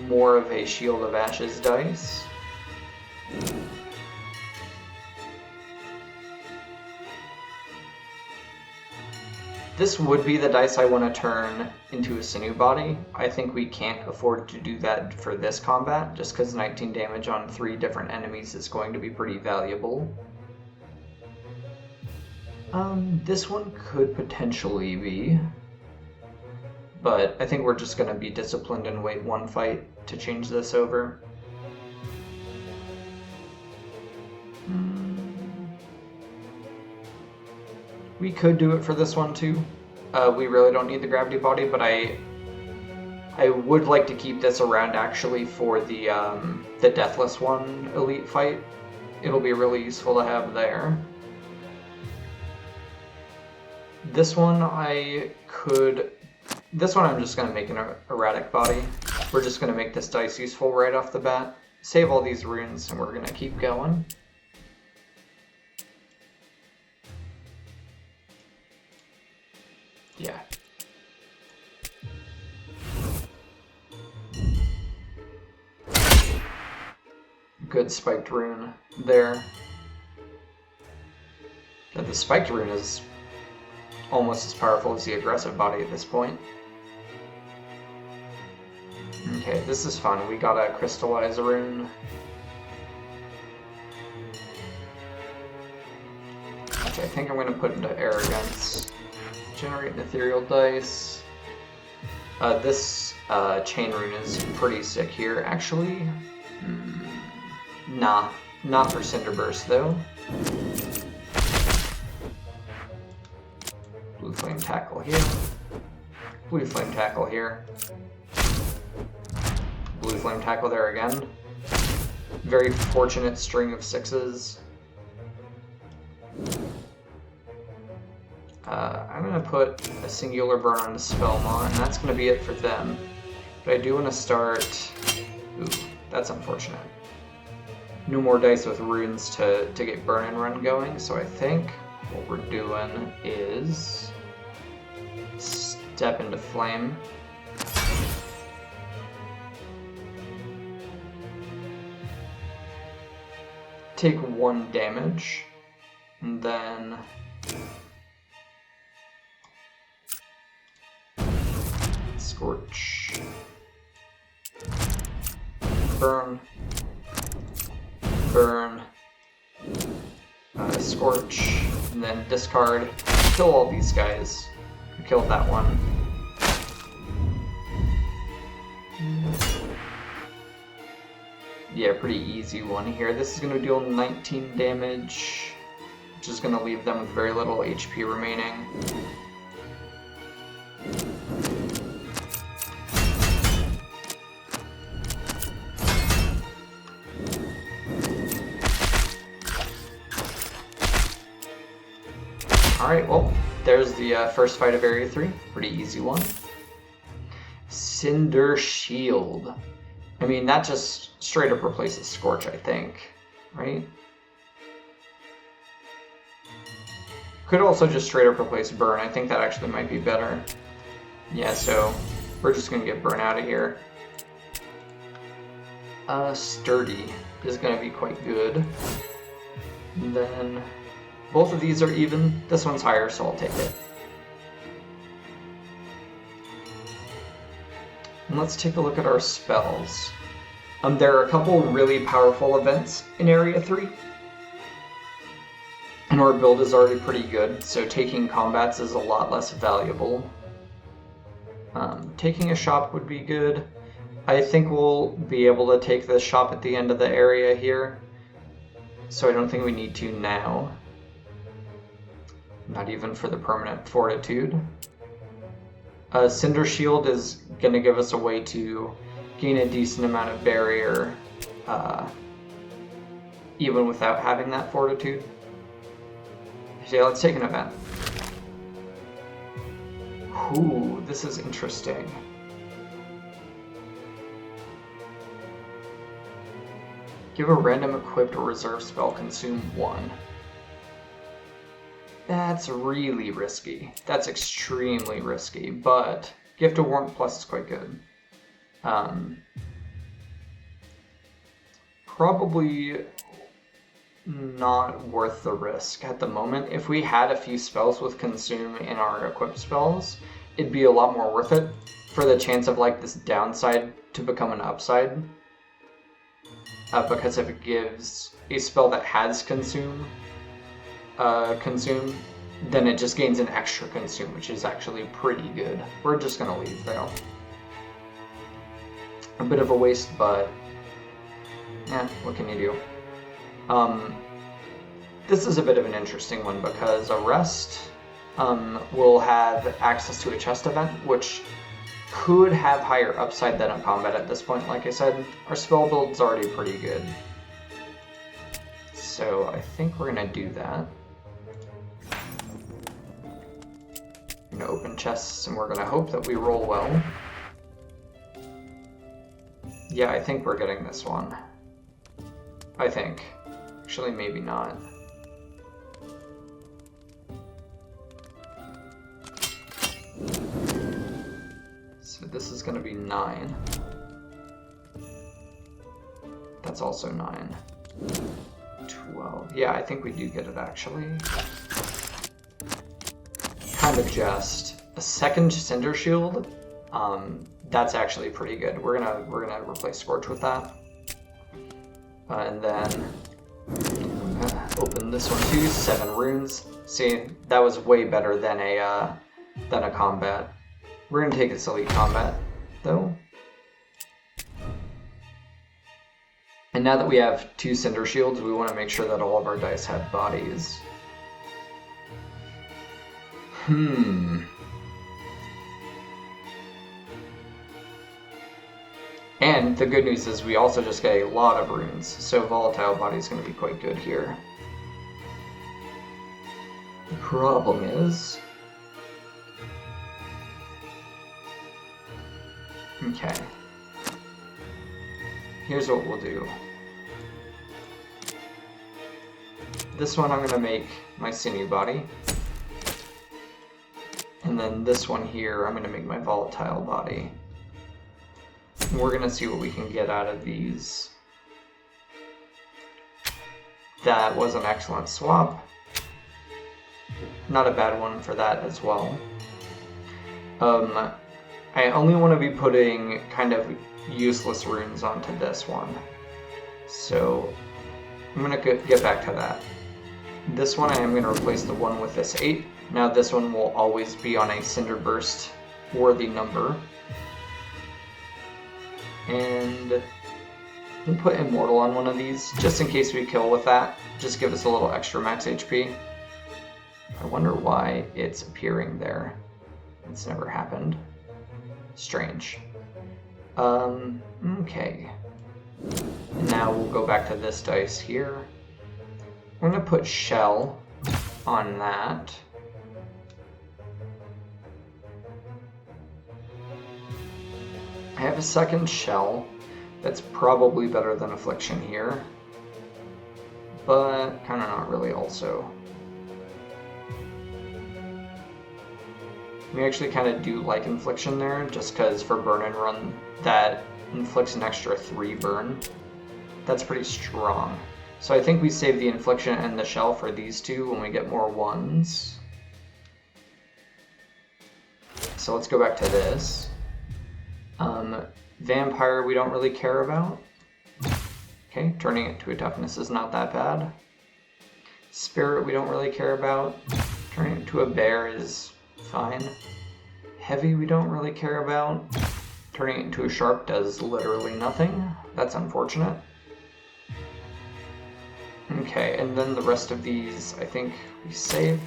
more of a Shield of Ashes dice. This would be the dice I want to turn into a Sinew body. I think we can't afford to do that for this combat, just because 19 damage on 3 different enemies is going to be pretty valuable. This one could potentially be, but I think we're just going to be disciplined and wait one fight to change this over. We could do it for this one too. We really don't need the gravity body, but I would like to keep this around actually for the Deathless one elite fight. It'll be really useful to have there. This one I'm just going to make an erratic body. We're just going to make this dice useful right off the bat. Save all these runes and we're going to keep going. Yeah. Good spiked rune there. Yeah, the spiked rune is almost as powerful as the aggressive body at this point. Okay, this is fun. We got a crystallize rune. Which I think I'm going to put into arrogance. Generate an ethereal dice. This chain rune is pretty sick here, actually. Nah, not for Cinderburst though. Blue flame tackle here. Blue flame tackle here. Blue flame tackle there again. Very fortunate string of 6s. I'm going to put a singular burn on the Spellmaw, and that's going to be it for them. But I do want to start... Ooh, that's unfortunate. No more dice with runes to get burn and run going, so I think what we're doing is... step into flame. Take 1 damage, and then... Scorch. Burn. Burn. Scorch. And then discard. Kill all these guys. We killed that one. Yeah, pretty easy one here. This is going to deal 19 damage, which is going to leave them with very little HP remaining. Alright, well, there's the first fight of Area 3. Pretty easy one. Cinder Shield. I mean, that just straight up replaces Scorch, I think. right? Could also just straight up replace burn. I think that actually might be better. Yeah, so we're just gonna get burn out of here. Sturdy is gonna be quite good. And then both of these are even. This one's higher, so I'll take it. And let's take a look at our spells. There are a couple really powerful events in Area 3. And our build is already pretty good, so taking combats is a lot less valuable. Taking a shop would be good. I think we'll be able to take this shop at the end of the area here, so I don't think we need to now. Not even for the permanent fortitude. Cinder Shield is going to give us a way to gain a decent amount of barrier, even without having that fortitude. So yeah, let's take an event. Ooh, this is interesting. Give a random equipped or reserve spell consume 1. That's really risky. That's extremely risky, but Gift of Warmth Plus is quite good. Probably not worth the risk at the moment. If we had a few spells with consume in our equipped spells, it'd be a lot more worth it for the chance of like this downside to become an upside. Because if it gives a spell that has consume, then it just gains an extra consume, which is actually pretty good. We're just gonna leave though. A bit of a waste, but yeah, what can you do? This is a bit of an interesting one because Arrest will have access to a chest event, which could have higher upside than a combat at this point. Like I said, our spell build's already pretty good. So I think we're gonna do that. We're gonna open chests and we're gonna hope that we roll well. Yeah, I think we're getting this one. I think. Actually, maybe not. So this is going to be 9. That's also 9. 12. Yeah, I think we do get it actually. Kind of just a second Cinder Shield. That's actually pretty good. We're gonna replace Scorch with that. And then open this one too. 7 runes. See, that was way better than a combat. We're gonna take this elite combat though. And now that we have 2 Cinder Shields, we want to make sure that all of our dice have bodies. And the good news is we also just get a lot of runes, so Volatile Body is going to be quite good here. The problem is... Okay. Here's what we'll do. This one I'm going to make my Sinew Body. And then this one here I'm going to make my Volatile Body. And we're going to see what we can get out of these. That was an excellent swap. Not a bad one for that as well. I only want to be putting kind of useless runes onto this one. So I'm going to get back to that. This one I am going to replace the one with this 8. Now this one will always be on a Cinder Burst worthy number. And we'll put Immortal on one of these, just in case we kill with that. Just give us a little extra max HP. I wonder why it's appearing there. It's never happened. Strange. Okay. And now we'll go back to this dice here. We're going to put Shell on that. I have a second Shell. That's probably better than Affliction here. but kind of not really also. We actually kind of do like Infliction there, just because for burn and run, that inflicts an extra 3 burn. That's pretty strong. So I think we save the Infliction and the Shell for these two when we get more 1s. So let's go back to this. Vampire we don't really care about. Okay, turning it to a toughness is not that bad. Spirit we don't really care about. Turning it to a bear is fine. Heavy we don't really care about. Turning it into a sharp does literally nothing. That's unfortunate. Okay, and then the rest of these I think we save.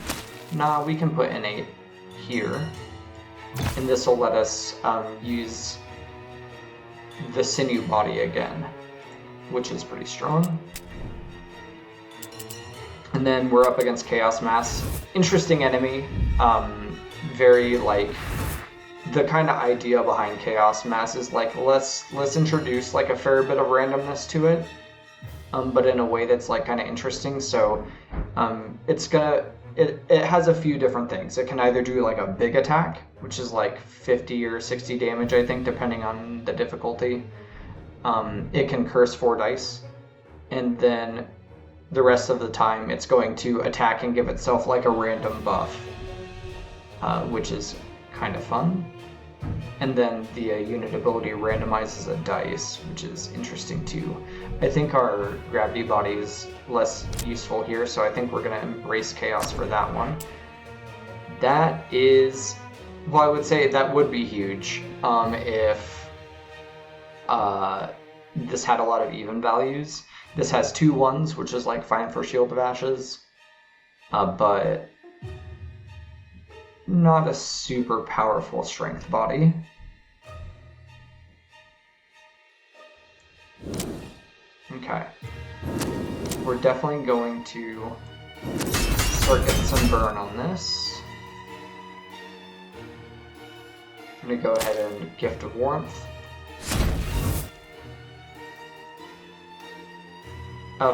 Nah, we can put innate here. And this will let us use the sinew body again, which is pretty strong. And then we're up against Chaos Mass. Interesting enemy. Very like the kind of idea behind Chaos Mass is like let's introduce like a fair bit of randomness to it, but in a way that's like kind of interesting. So it has a few different things. It can either do like a big attack, which is like 50 or 60 damage, I think, depending on the difficulty. It can curse 4 dice, and then the rest of the time it's going to attack and give itself like a random buff, which is kind of fun. And then the unit ability randomizes a dice, which is interesting too. I think our gravity body is less useful here, so I think we're going to embrace chaos for that one. That is, well, I would say that would be huge if this had a lot of even values. This has 2 1s, which is like fine for Shield of Ashes, but not a super powerful strength body. Okay. We're definitely going to start getting some burn on this. I'm going to go ahead and Gift of Warmth.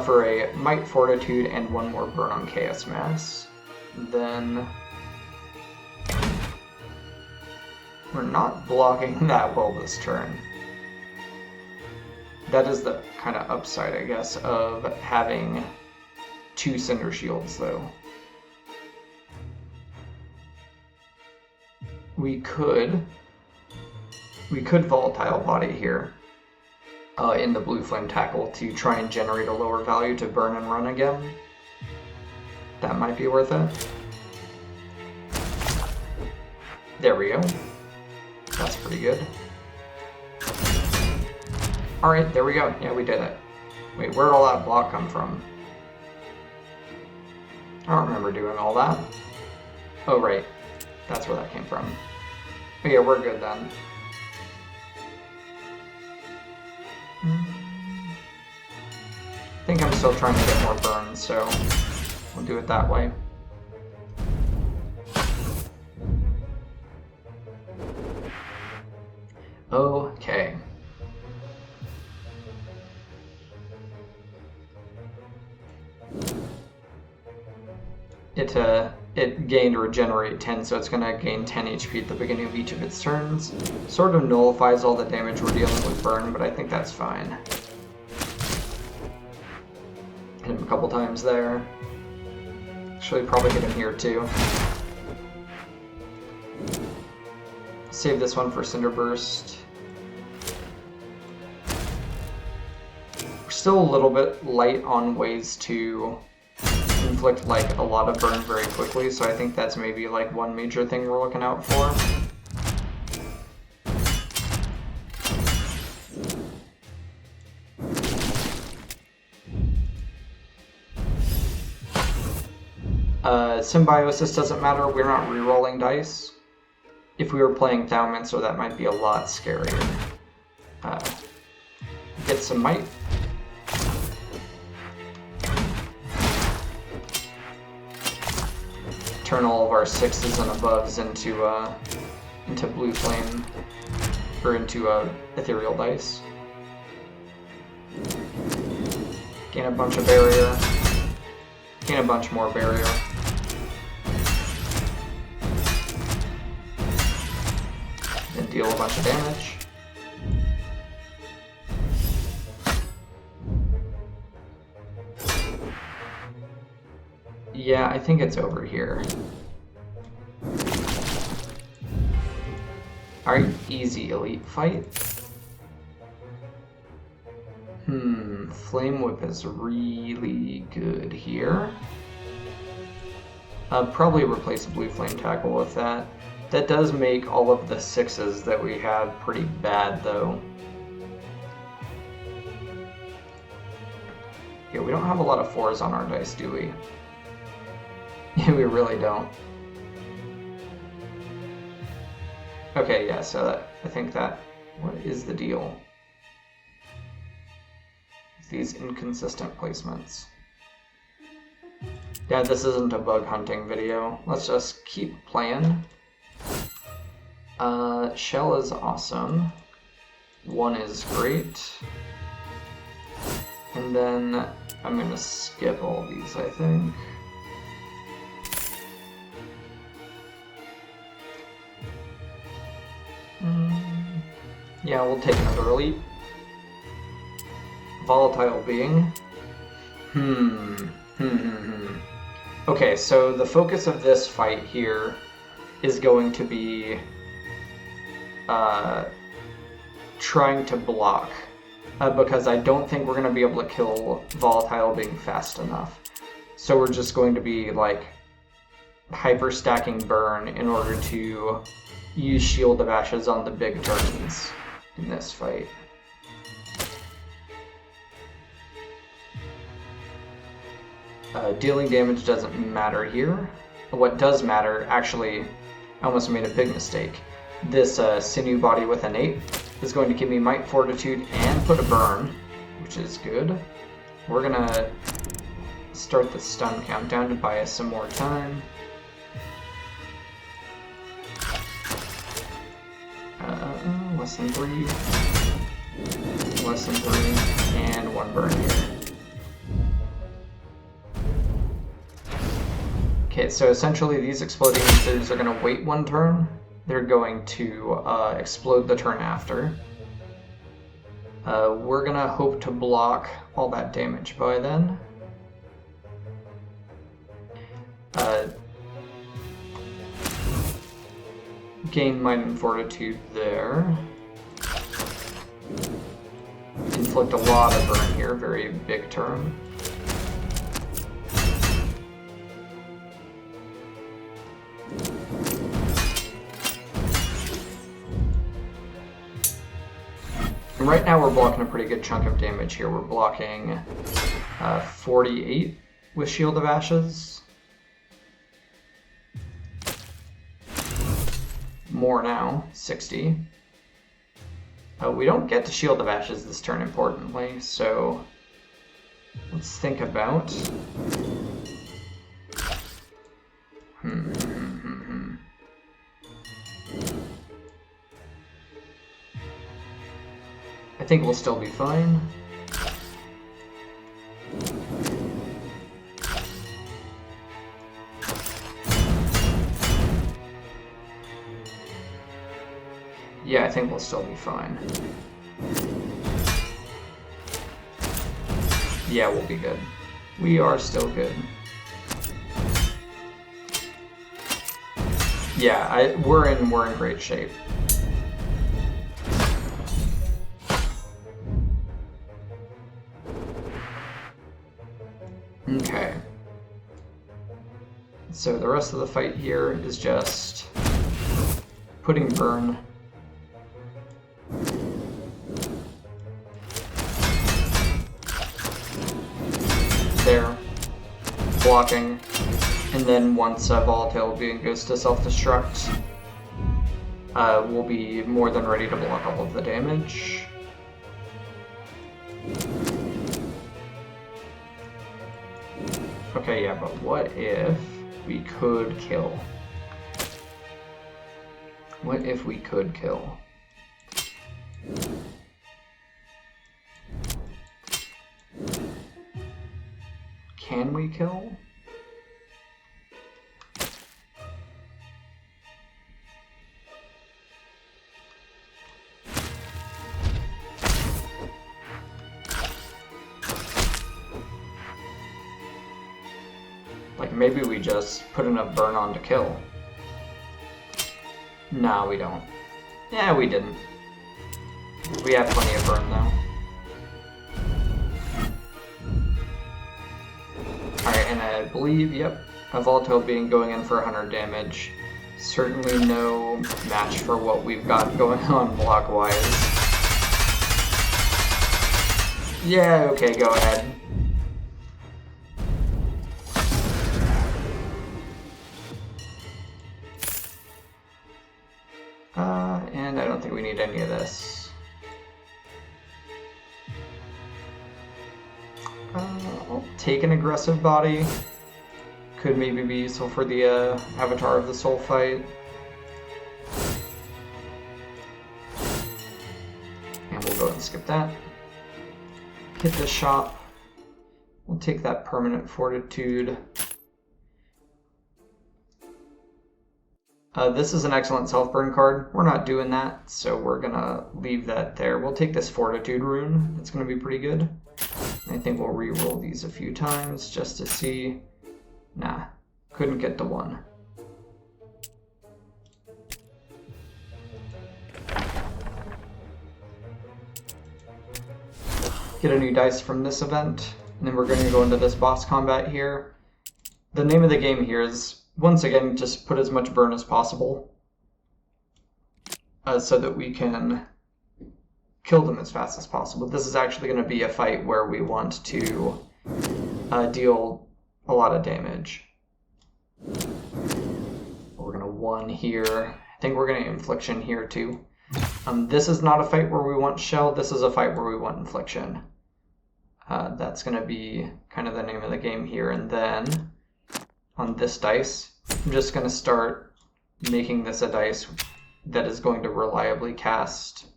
For a Might, Fortitude, and 1 more burn on Chaos Mass. Then we're not blocking that well this turn. That is the kind of upside, I guess, of having 2 Cinder Shields, though. We could Volatile Body here in the Blue Flame Tackle to try and generate a lower value to burn and run again. That might be worth it. There we go. That's pretty good. Alright, there we go. Yeah, we did it. Wait, where'd all that block come from? I don't remember doing all that. Oh, right. That's where that came from. But yeah, we're good then. I think I'm still trying to get more burns, so we'll do it that way. Okay. It gained Regenerate 10, so it's going to gain 10 HP at the beginning of each of its turns. Sort of nullifies all the damage we're dealing with burn, but I think that's fine. Hit him a couple times there. Actually, probably hit him here too. Save this one for Cinder Burst. We're still a little bit light on ways to inflict like a lot of burn very quickly, so I think that's maybe like one major thing we're looking out for. Symbiosis doesn't matter, we're not re-rolling dice. If we were playing Pyromancer, that might be a lot scarier. Get some might. Turn all of our 6s and aboves into blue flame, or into ethereal dice. Gain a bunch of barrier. Gain a bunch more barrier. And deal a bunch of damage. Yeah, I think it's over here. Alright, easy elite fight. Flame Whip is really good here. Probably replace a blue Flame Tackle with that. That does make all of the 6s that we have pretty bad, though. Yeah, we don't have a lot of 4s on our dice, do we? Yeah, we really don't. Okay, yeah, so I think that... What is the deal? These inconsistent placements. Yeah, this isn't a bug hunting video. Let's just keep playing. Shell is awesome. 1 is great. And then I'm gonna skip all these, I think. Yeah, we'll take another elite. Volatile being. Okay, so the focus of this fight here is going to be trying to block, because I don't think we're going to be able to kill Volatile being fast enough. So we're just going to be like hyper stacking burn in order to use Shield of Ashes on the big turns in this fight. Dealing damage doesn't matter here. What does matter, actually, I almost made a big mistake. This Sinew Body with an 8 is going to give me Might, Fortitude, and put a burn, which is good. We're gonna start the stun countdown to buy us some more time. Less than 3, less than 3, and 1 burn here. Okay, so essentially these exploding ethers are going to wait 1 turn. They're going to explode the turn after. We're going to hope to block all that damage by then. Gain Might and Fortitude there. Inflict a lot of burn here, very big turn. And right now we're blocking a pretty good chunk of damage here. We're blocking 48 with Shield of Ashes. More now, 60. We don't get to Shield of Ashes this turn, importantly, so let's think about... I think we'll still be fine. Yeah, I think we'll still be fine. Yeah, we'll be good. We are still good. Yeah, we're in great shape. Okay. So the rest of the fight here is just putting burn. There. Blocking. And then once Volatile Being goes to self-destruct, we'll be more than ready to block all of the damage. Okay, yeah, but what if we could kill? What if we could kill? Can we kill? Like, maybe we just put enough burn on to kill. Nah, we don't. Yeah, we didn't. We have plenty of burn, though. Alright, and I believe, yep, a volatile being going in for 100 damage. Certainly no match for what we've got going on block-wise. Yeah, okay, go ahead. And I don't think we need any of this. I'll take an aggressive body. Could maybe be useful for the Avatar of the Soul fight. And we'll go ahead and skip that. Hit the shop. We'll take that permanent fortitude. This is an excellent self-burn card. We're not doing that, so we're gonna leave that there. We'll take this fortitude rune. It's gonna be pretty good. I think we'll re-roll these a few times just to see. Nah, couldn't get the one. Get a new dice from this event, and then we're going to go into this boss combat here. The name of the game here is, once again, just put as much burn as possible so that we can kill them as fast as possible. This is actually going to be a fight where we want to deal a lot of damage. We're going to 1 here. I think we're going to infliction here too. This is not a fight where we want shell. This is a fight where we want infliction. That's going to be kind of the name of the game here. And then on this dice, I'm just going to start making this a dice that is going to reliably cast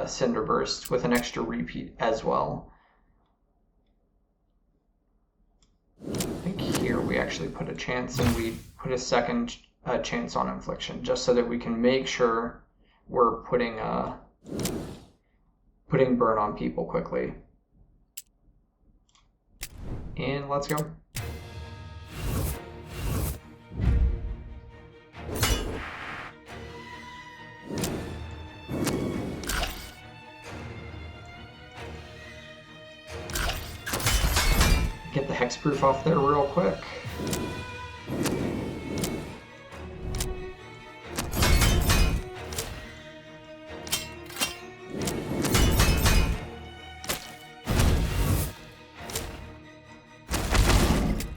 Cinder Burst with an extra repeat as well. I think here we actually put a chance, and we put a second chance on infliction, just so that we can make sure we're putting burn on people quickly. And let's go. Get the hexproof off there real quick.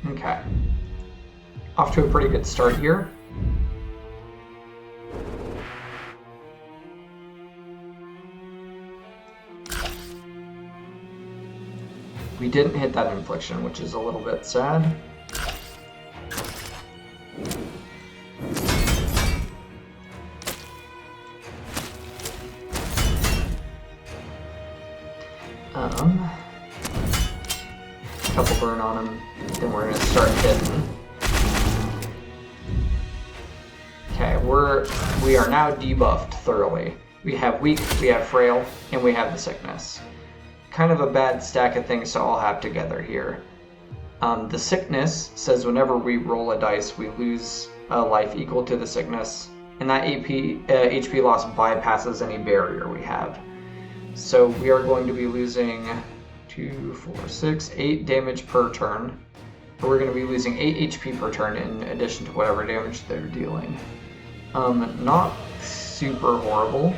Okay. Off to a pretty good start here. We didn't hit that infliction, which is a little bit sad. Couple burn on him, then we're gonna start hitting. Okay, we are now debuffed thoroughly. We have weak, we have frail, and we have the sickness. Kind of a bad stack of things to all have together here. The sickness says whenever we roll a dice, we lose a life equal to the sickness, and that HP loss bypasses any barrier we have. So we are going to be losing 2, 4, 6, 8 damage per turn. But we're going to be losing 8 HP per turn in addition to whatever damage they're dealing. Not super horrible.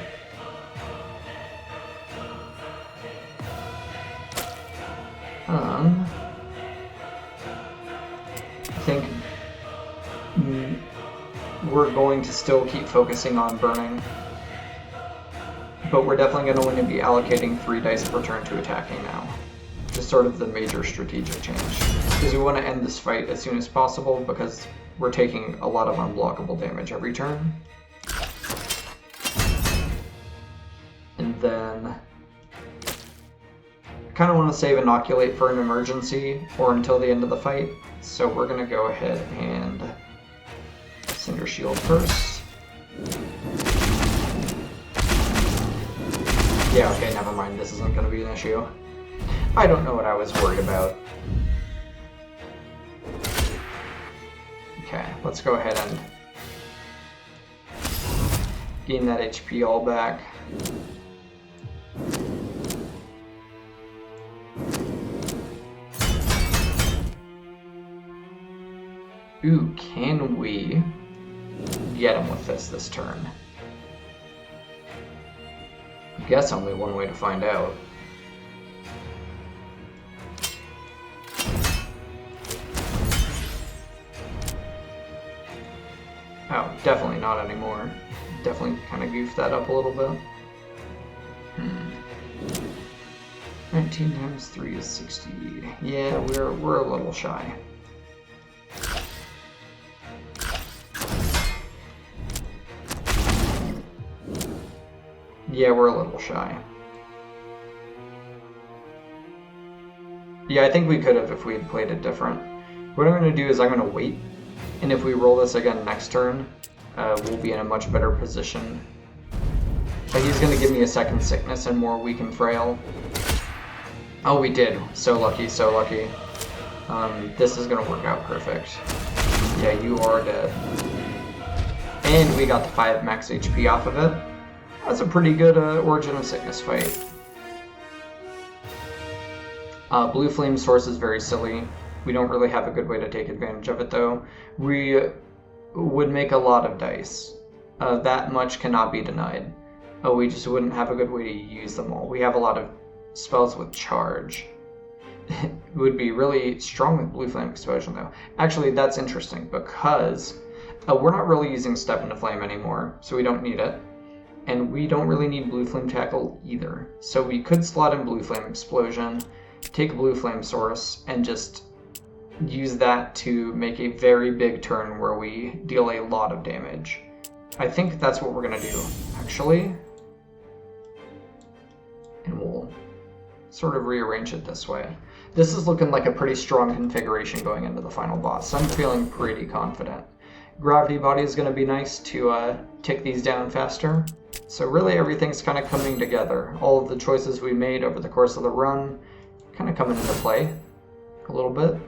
I think we're going to still keep focusing on burning, but we're definitely going to be allocating 3 dice per turn to attacking now, which is sort of the major strategic change, because we want to end this fight as soon as possible because we're taking a lot of unblockable damage every turn. And then I kind of want to save Inoculate for an emergency or until the end of the fight, so we're going to go ahead and Cinder Shield first. Yeah, okay, never mind, this isn't going to be an issue. I don't know what I was worried about. Okay, let's go ahead and gain that HP all back. Ooh, can we get him with this turn? I guess only one way to find out. Oh, definitely not anymore. Definitely kind of goofed that up a little bit. 19 times 3 is 60. Yeah, we're a little shy. Yeah, we're a little shy. Yeah, I think we could have if we had played it different. What I'm going to do is I'm going to wait, and if we roll this again next turn, we'll be in a much better position. But he's going to give me a second sickness and more weak and frail. Oh, we did. So lucky, so lucky. This is going to work out perfect. Yeah, you are dead. And we got the 5 max HP off of it. That's a pretty good Origin of Sickness fight. Blue Flame Source is very silly. We don't really have a good way to take advantage of it, though. We would make a lot of dice. That much cannot be denied. We just wouldn't have a good way to use them all. We have a lot of spells with charge. It would be really strong with Blue Flame Explosion, though. Actually, that's interesting, because we're not really using Step into Flame anymore, so we don't need it. And we don't really need Blue Flame Tackle either. So we could slot in Blue Flame Explosion, take a Blue Flame Source, and just use that to make a very big turn where we deal a lot of damage. I think that's what we're going to do, actually. And we'll sort of rearrange it this way. This is looking like a pretty strong configuration going into the final boss, so I'm feeling pretty confident. Gravity Body is going to be nice to tick these down faster. So really everything's kind of coming together. All of the choices we made over the course of the run kind of coming into play a little bit.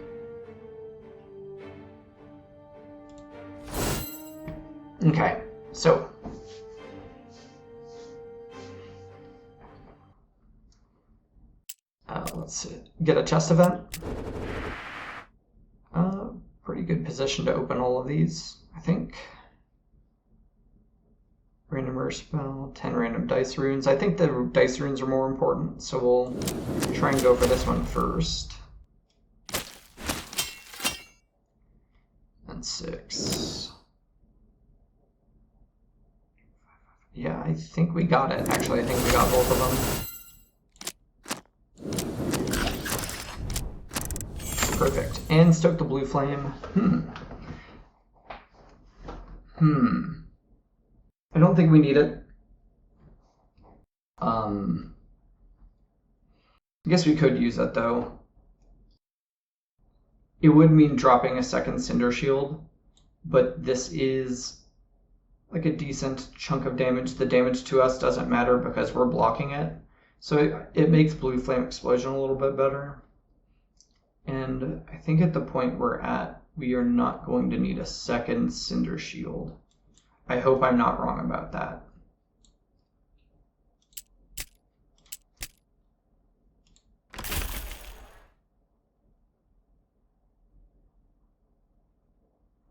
Okay, so let's see. Get a chest event. Pretty good position to open all of these, I think. Random rare spell, 10 random dice runes. I think the dice runes are more important, so we'll try and go for this one first. And 6. Yeah, I think we got it. Actually, I think we got both of them. Perfect. And stoke the blue flame. I don't think we need it. I guess we could use it, though. It would mean dropping a second Cinder Shield, but this is like a decent chunk of damage. The damage to us doesn't matter because we're blocking it. So it makes Blue Flame Explosion a little bit better. And I think at the point we're at, we are not going to need a second Cinder Shield. I hope I'm not wrong about that.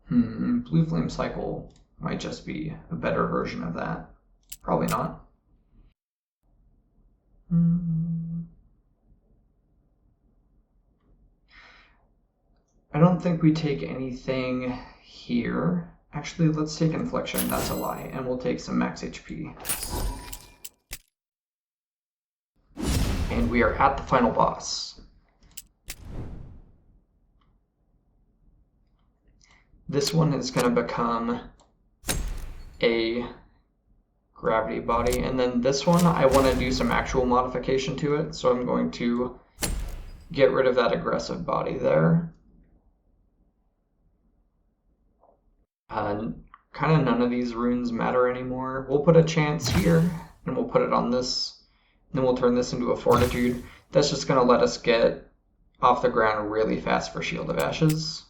Blue Flame Cycle might just be a better version of that. Probably not. I don't think we take anything here. Actually, let's take Infliction, that's a lie, and we'll take some max HP. And we are at the final boss. This one is going to become a gravity body, and then this one I want to do some actual modification to it, so I'm going to get rid of that aggressive body there. Kind of none of these runes matter anymore. We'll put a chance here, and we'll put it on this, and then we'll turn this into a fortitude. That's just going to let us get off the ground really fast for Shield of Ashes.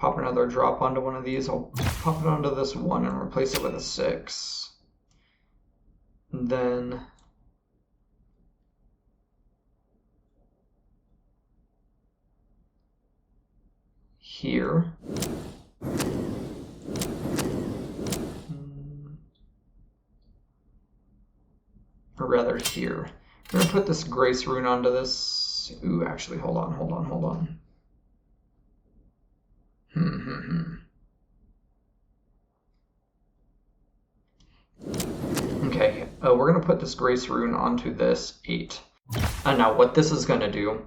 pop another drop onto one of these. I'll pop it onto this one and replace it with a 6. And then here. Or rather here. I'm going to put this Grace rune onto this. Ooh, actually, hold on. Okay, we're going to put this Grace rune onto this 8. And now what this is going to do,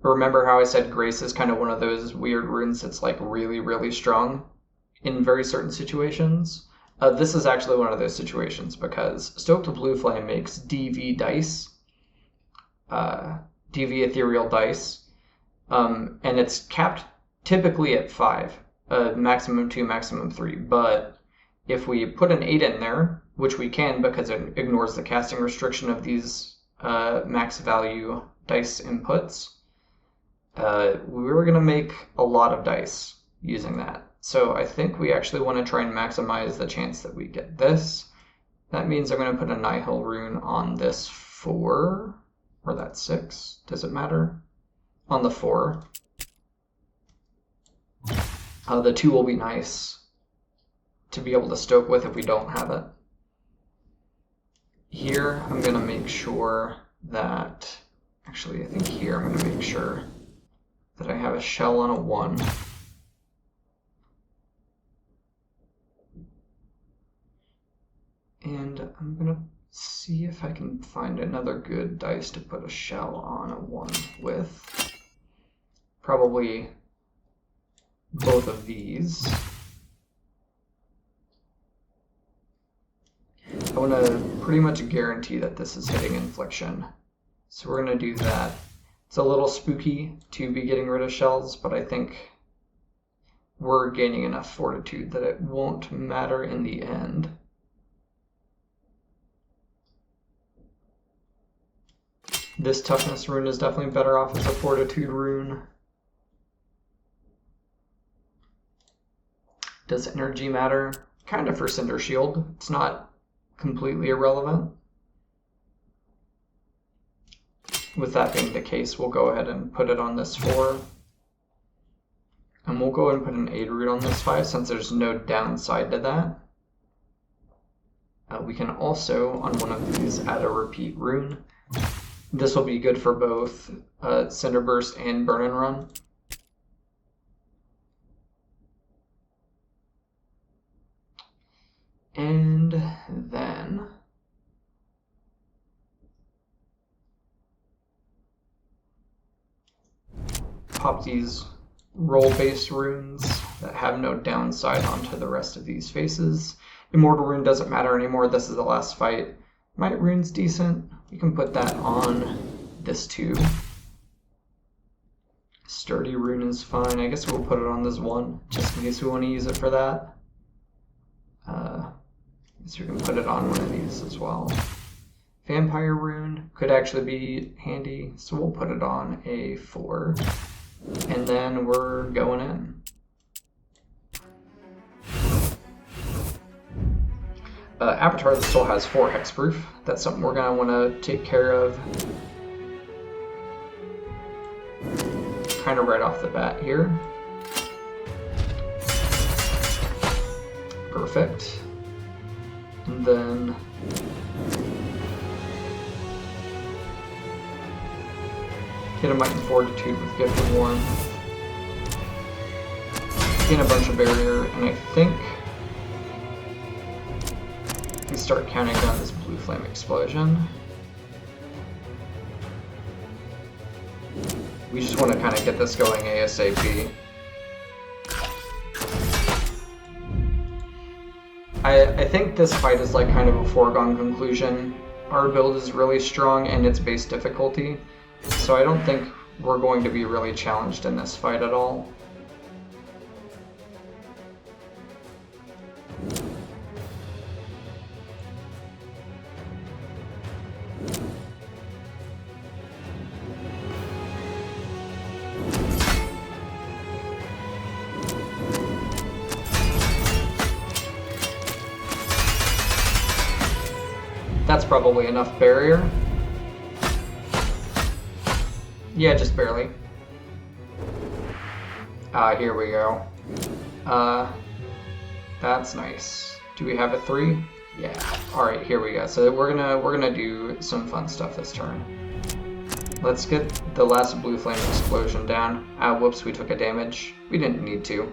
remember how I said Grace is kind of one of those weird runes that's like really, really strong in very certain situations? This is actually one of those situations because Stoked Blue Flame makes DV dice, DV ethereal dice, and it's capped typically at 5, maximum 2, maximum 3. But if we put an 8 in there, which we can because it ignores the casting restriction of these max value dice inputs, we were going to make a lot of dice using that. So I think we actually want to try and maximize the chance that we get this. That means I'm going to put a Nihil rune on this 4, or that 6, does it matter? On the 4. The 2 will be nice to be able to stoke with if we don't have it. Here I'm going to make sure that, actually I think here I'm going to make sure that I have a shell on a 1. And I'm going to see if I can find another good dice to put a shell on a 1 with. Probably both of these. I want to pretty much guarantee that this is hitting infliction. So we're going to do that. It's a little spooky to be getting rid of shells, but I think we're gaining enough fortitude that it won't matter in the end. This toughness rune is definitely better off as a fortitude rune. Does energy matter? Kind of for Cinder Shield. It's not completely irrelevant. With that being the case, we'll go ahead and put it on this 4. And we'll go ahead and put an aid rune on this 5 since there's no downside to that. We can also, on one of these, add a repeat rune. This will be good for both Cinder Burst and Burn and Run. And then pop these roll-based runes that have no downside onto the rest of these faces. Immortal rune doesn't matter anymore. This is the last fight. Might rune's decent. We can put that on this 2. Sturdy rune is fine. I guess we'll put it on this 1, just in case we want to use it for that. So we can put it on one of these as well. Vampire rune could actually be handy, so we'll put it on a 4. And then we're going in. Avatar of the Soul has 4 hexproof. That's something we're going to want to take care of kind of right off the bat here. Perfect. And then hit a Might and Fortitude with Gift of Warm. Gain a bunch of barrier, and I think we start counting down this Blue Flame Explosion. We just want to kind of get this going ASAP. I think this fight is like kind of a foregone conclusion. Our build is really strong and it's base difficulty, so I don't think we're going to be really challenged in this fight at all. That's probably enough barrier. Yeah, just barely. Here we go. That's nice. Do we have a 3? Yeah. Alright, here we go. So we're gonna do some fun stuff this turn. Let's get the last blue flame explosion down. Whoops, we took a damage. We didn't need to.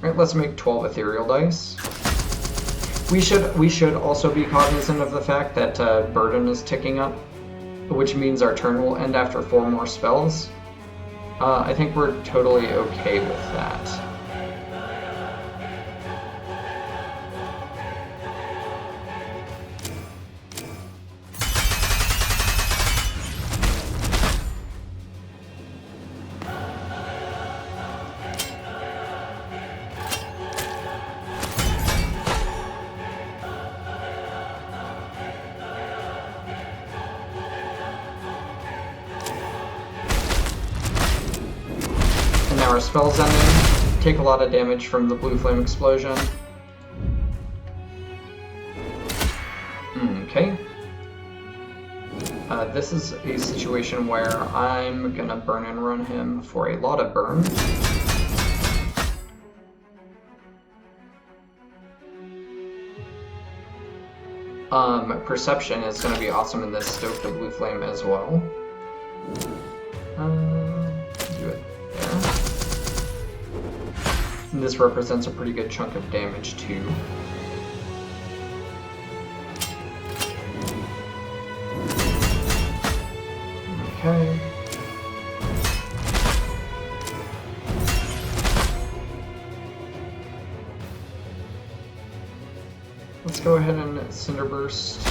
Alright, let's make 12 ethereal dice. We should also be cognizant of the fact that burden is ticking up, which means our turn will end after 4 more spells. I think we're totally okay with that. Our spells ending. Take a lot of damage from the blue flame explosion. Okay. This is a situation where I'm gonna burn and run him for a lot of burn. Perception is gonna be awesome in this Stoke the Blue Flame as well. Do it there. And this represents a pretty good chunk of damage too. Okay. Let's go ahead and Cinder Burst a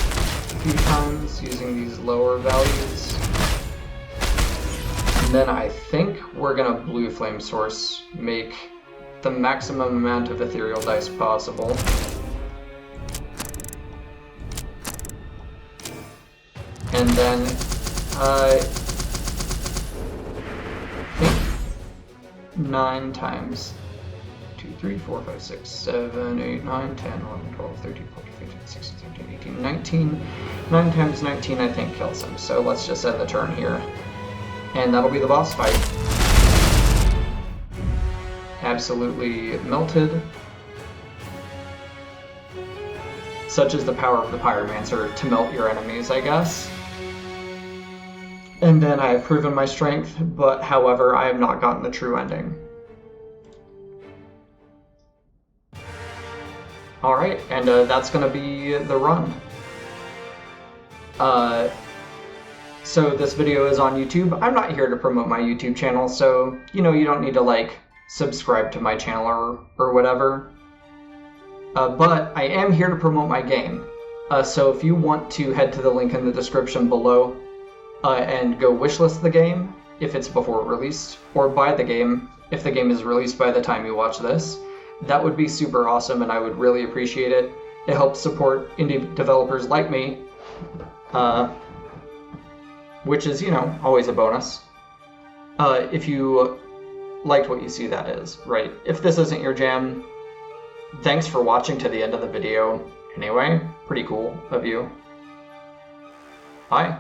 few times using these lower values. And then I think we're gonna Blue Flame Source, make the maximum amount of ethereal dice possible. And then I think 9 times 2, 3, 4, 5, 6, 7, 8, 9, 10, 11, 12, 13, 14, 15, 16, 17, 18, 19. 9 times 19 I think kills him. So let's just end the turn here. And that'll be the boss fight. Absolutely melted. Such is the power of the Pyromancer to melt your enemies, I guess. And then I have proven my strength, but however, I have not gotten the true ending. Alright, and that's gonna be the run. So this video is on YouTube. I'm not here to promote my YouTube channel, so, you know, you don't need to, like, subscribe to my channel or whatever. But I am here to promote my game. So if you want to head to the link in the description below and go wishlist the game, if it's before released, or buy the game if the game is released by the time you watch this, that would be super awesome and I would really appreciate it. It helps support indie developers like me, which is, you know, always a bonus. If you liked what you see, that is, right? If this isn't your jam, thanks for watching to the end of the video. Anyway, pretty cool of you. Bye.